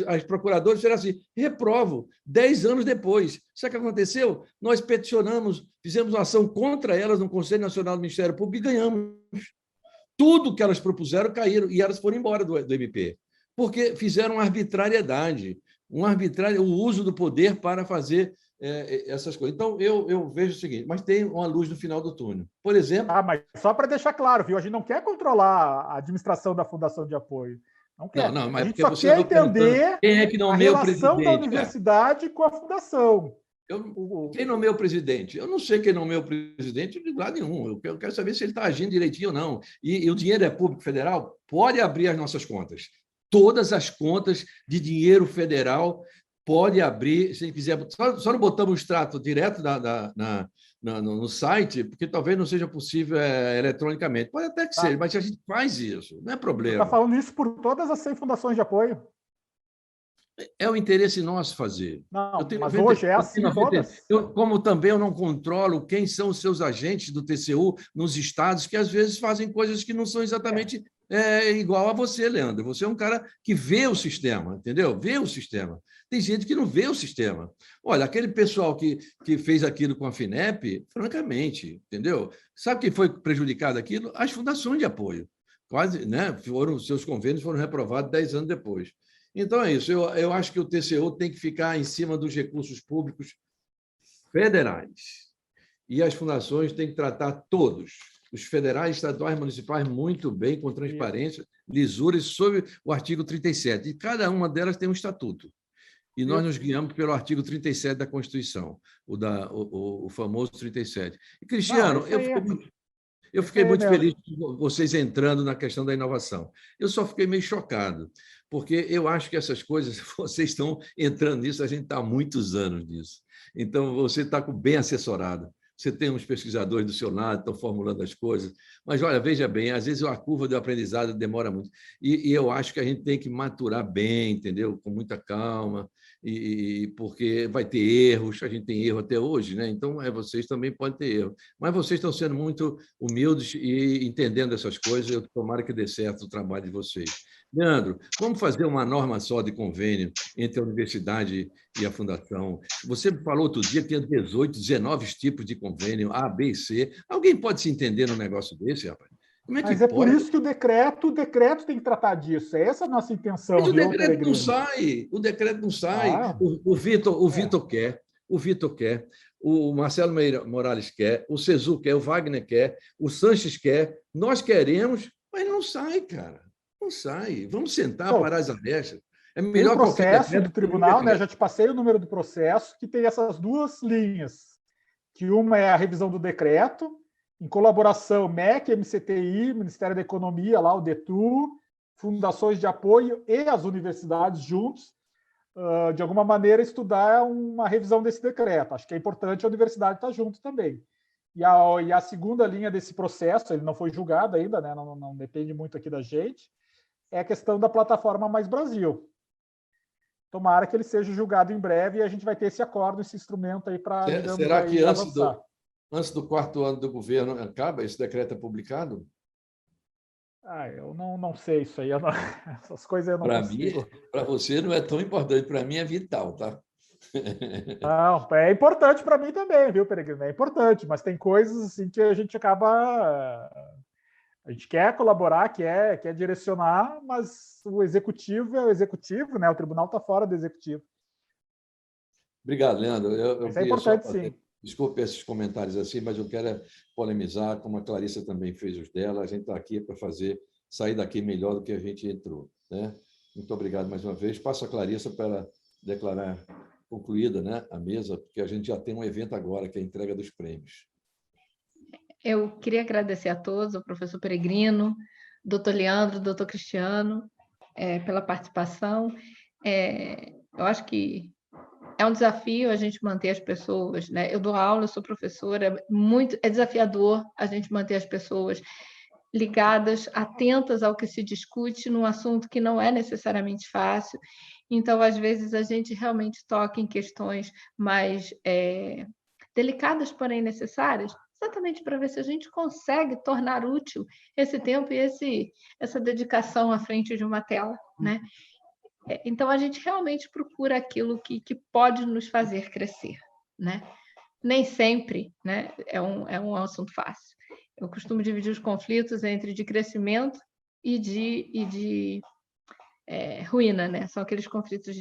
As procuradoras disseram assim, reprovo, 10 anos depois. Sabe o que aconteceu? Nós peticionamos, fizemos uma ação contra elas no Conselho Nacional do Ministério Público e ganhamos. Tudo que elas propuseram caíram e elas foram embora do MP, porque fizeram arbitrariedade, o uso do poder para fazer essas coisas. Então, eu vejo o seguinte, mas tem uma luz no final do túnel. Por exemplo... mas só para deixar claro, viu? A gente não quer controlar a administração da Fundação de Apoio. Não quer. Não, mas a gente só quer entender quem é que a relação da universidade com a Fundação. Quem nomeou o presidente? Eu não sei quem nomeou o presidente de lado nenhum. Eu quero saber se ele está agindo direitinho ou não. E o dinheiro é público federal? Pode abrir as nossas contas. Todas as contas de dinheiro federal pode abrir, se quiser. Só não botamos o extrato direto no site, porque talvez não seja possível eletronicamente. Pode até que seja, mas a gente faz isso, não é problema. Está falando isso por todas as 100 fundações de apoio? É o interesse nosso fazer. Não, mas hoje é assim todas. Como também eu não controlo quem são os seus agentes do TCU nos estados, que às vezes fazem coisas que não são exatamente igual a você, Leandro. Você é um cara que vê o sistema, entendeu? Vê o sistema. Tem gente que não vê o sistema. Olha, aquele pessoal que fez aquilo com a FINEP, francamente, entendeu? Sabe quem foi prejudicado aquilo? As fundações de apoio. Quase, né? Seus convênios foram reprovados 10 anos depois. Então é isso. Eu acho que o TCU tem que ficar em cima dos recursos públicos federais. E as fundações têm que tratar todos, os federais, estaduais, municipais, muito bem, com transparência, lisura, sob o artigo 37. E cada uma delas tem um estatuto. E nós nos guiamos pelo artigo 37 da Constituição, o famoso 37. E, Cristiano, eu fiquei muito feliz com vocês entrando na questão da inovação. Eu só fiquei meio chocado, porque eu acho que essas coisas, vocês estão entrando nisso, a gente está há muitos anos nisso. Então, você está bem assessorado. Você tem uns pesquisadores do seu lado, estão formulando as coisas. Mas, olha, veja bem, às vezes a curva do aprendizado demora muito. E eu acho que a gente tem que maturar bem, entendeu? Com muita calma, porque vai ter erros, a gente tem erro até hoje, né? Então, vocês também podem ter erro. Mas vocês estão sendo muito humildes e entendendo essas coisas. Eu tomara que dê certo o trabalho de vocês. Leandro, vamos fazer uma norma só de convênio entre a universidade e a fundação. Você me falou outro dia que tinha 18, 19 tipos de convênio, A, B e C. Alguém pode se entender num negócio desse, rapaz? Como é que Mas é pode? por isso que o decreto tem que tratar disso. Essa é a nossa intenção. Mas o decreto não sai. O decreto não sai. O Vitor quer, o Vitor quer, o Marcelo Morales quer, o Cezu quer, o Wagner quer, o Sanches quer, nós queremos, mas não sai, cara. Não sai. Vamos sentar, parar as arestas. É melhor o processo do tribunal, né? Já te passei o número do processo, que tem essas duas linhas. Que uma é a revisão do decreto, em colaboração MEC, MCTI, Ministério da Economia, lá o DETU, fundações de apoio e as universidades juntos, de alguma maneira estudar uma revisão desse decreto. Acho que é importante a universidade estar junto também. E a segunda linha desse processo, ele não foi julgado ainda, né? Não depende muito aqui da gente, é a questão da plataforma Mais Brasil. Tomara que ele seja julgado em breve e a gente vai ter esse acordo, esse instrumento aí para Será que antes do quarto ano do governo acaba? Esse decreto é publicado? Eu não sei isso aí. Essas coisas eu não consigo. Para você não é tão importante, para mim é vital, tá? Não, é importante para mim também, viu, Peregrino? É importante, mas tem coisas assim que a gente acaba... A gente quer colaborar, quer direcionar, mas o executivo é o executivo, né? O tribunal está fora do executivo. Obrigado, Leandro. Isso é importante, sim. Desculpe esses comentários assim, mas eu quero polemizar, como a Clarissa também fez os dela. A gente está aqui para sair daqui melhor do que a gente entrou, né? Muito obrigado mais uma vez. Passo a Clarissa para declarar concluída, né, a mesa, porque a gente já tem um evento agora, que é a entrega dos prêmios. Eu queria agradecer a todos, ao professor Peregrino, doutor Leandro, doutor Cristiano, pela participação. Eu acho que é um desafio a gente manter as pessoas, né? Eu dou aula, eu sou professora, é desafiador a gente manter as pessoas ligadas, atentas ao que se discute num assunto que não é necessariamente fácil. Então, às vezes, a gente realmente toca em questões mais delicadas, porém necessárias, exatamente para ver se a gente consegue tornar útil esse tempo e essa dedicação à frente de uma tela, né? Então, a gente realmente procura aquilo que pode nos fazer crescer, né? Nem sempre, né, é um assunto fácil. Eu costumo dividir os conflitos entre de crescimento e de ruína, né? São aqueles conflitos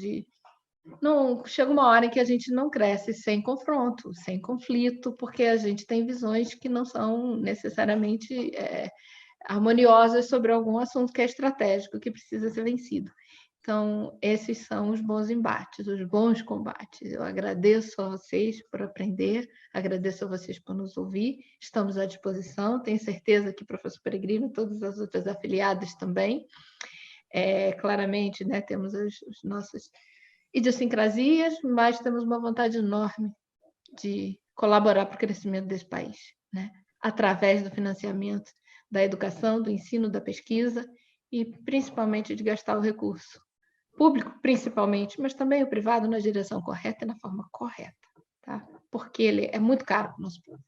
Não, chega uma hora em que a gente não cresce sem confronto, sem conflito, porque a gente tem visões que não são necessariamente harmoniosas sobre algum assunto que é estratégico, que precisa ser vencido. Então, esses são os bons embates, os bons combates. Eu agradeço a vocês por aprender, agradeço a vocês por nos ouvir, estamos à disposição, tenho certeza que o professor Peregrino e todas as outras afiliadas também. Claramente, né, temos as nossas idiosincrasias, mas temos uma vontade enorme de colaborar para o crescimento desse país, né? Através do financiamento da educação, do ensino, da pesquisa e principalmente de gastar o recurso público, principalmente, mas também o privado na direção correta e na forma correta, tá? Porque ele é muito caro para o nosso povo.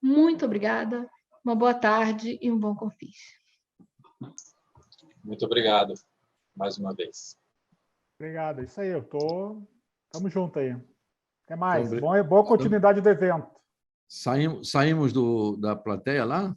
Muito obrigada, uma boa tarde e um bom Confis. Muito obrigado, mais uma vez. Obrigado, é isso aí, Estamos juntos aí. Até mais. Boa continuidade do evento. Saímos da plateia lá?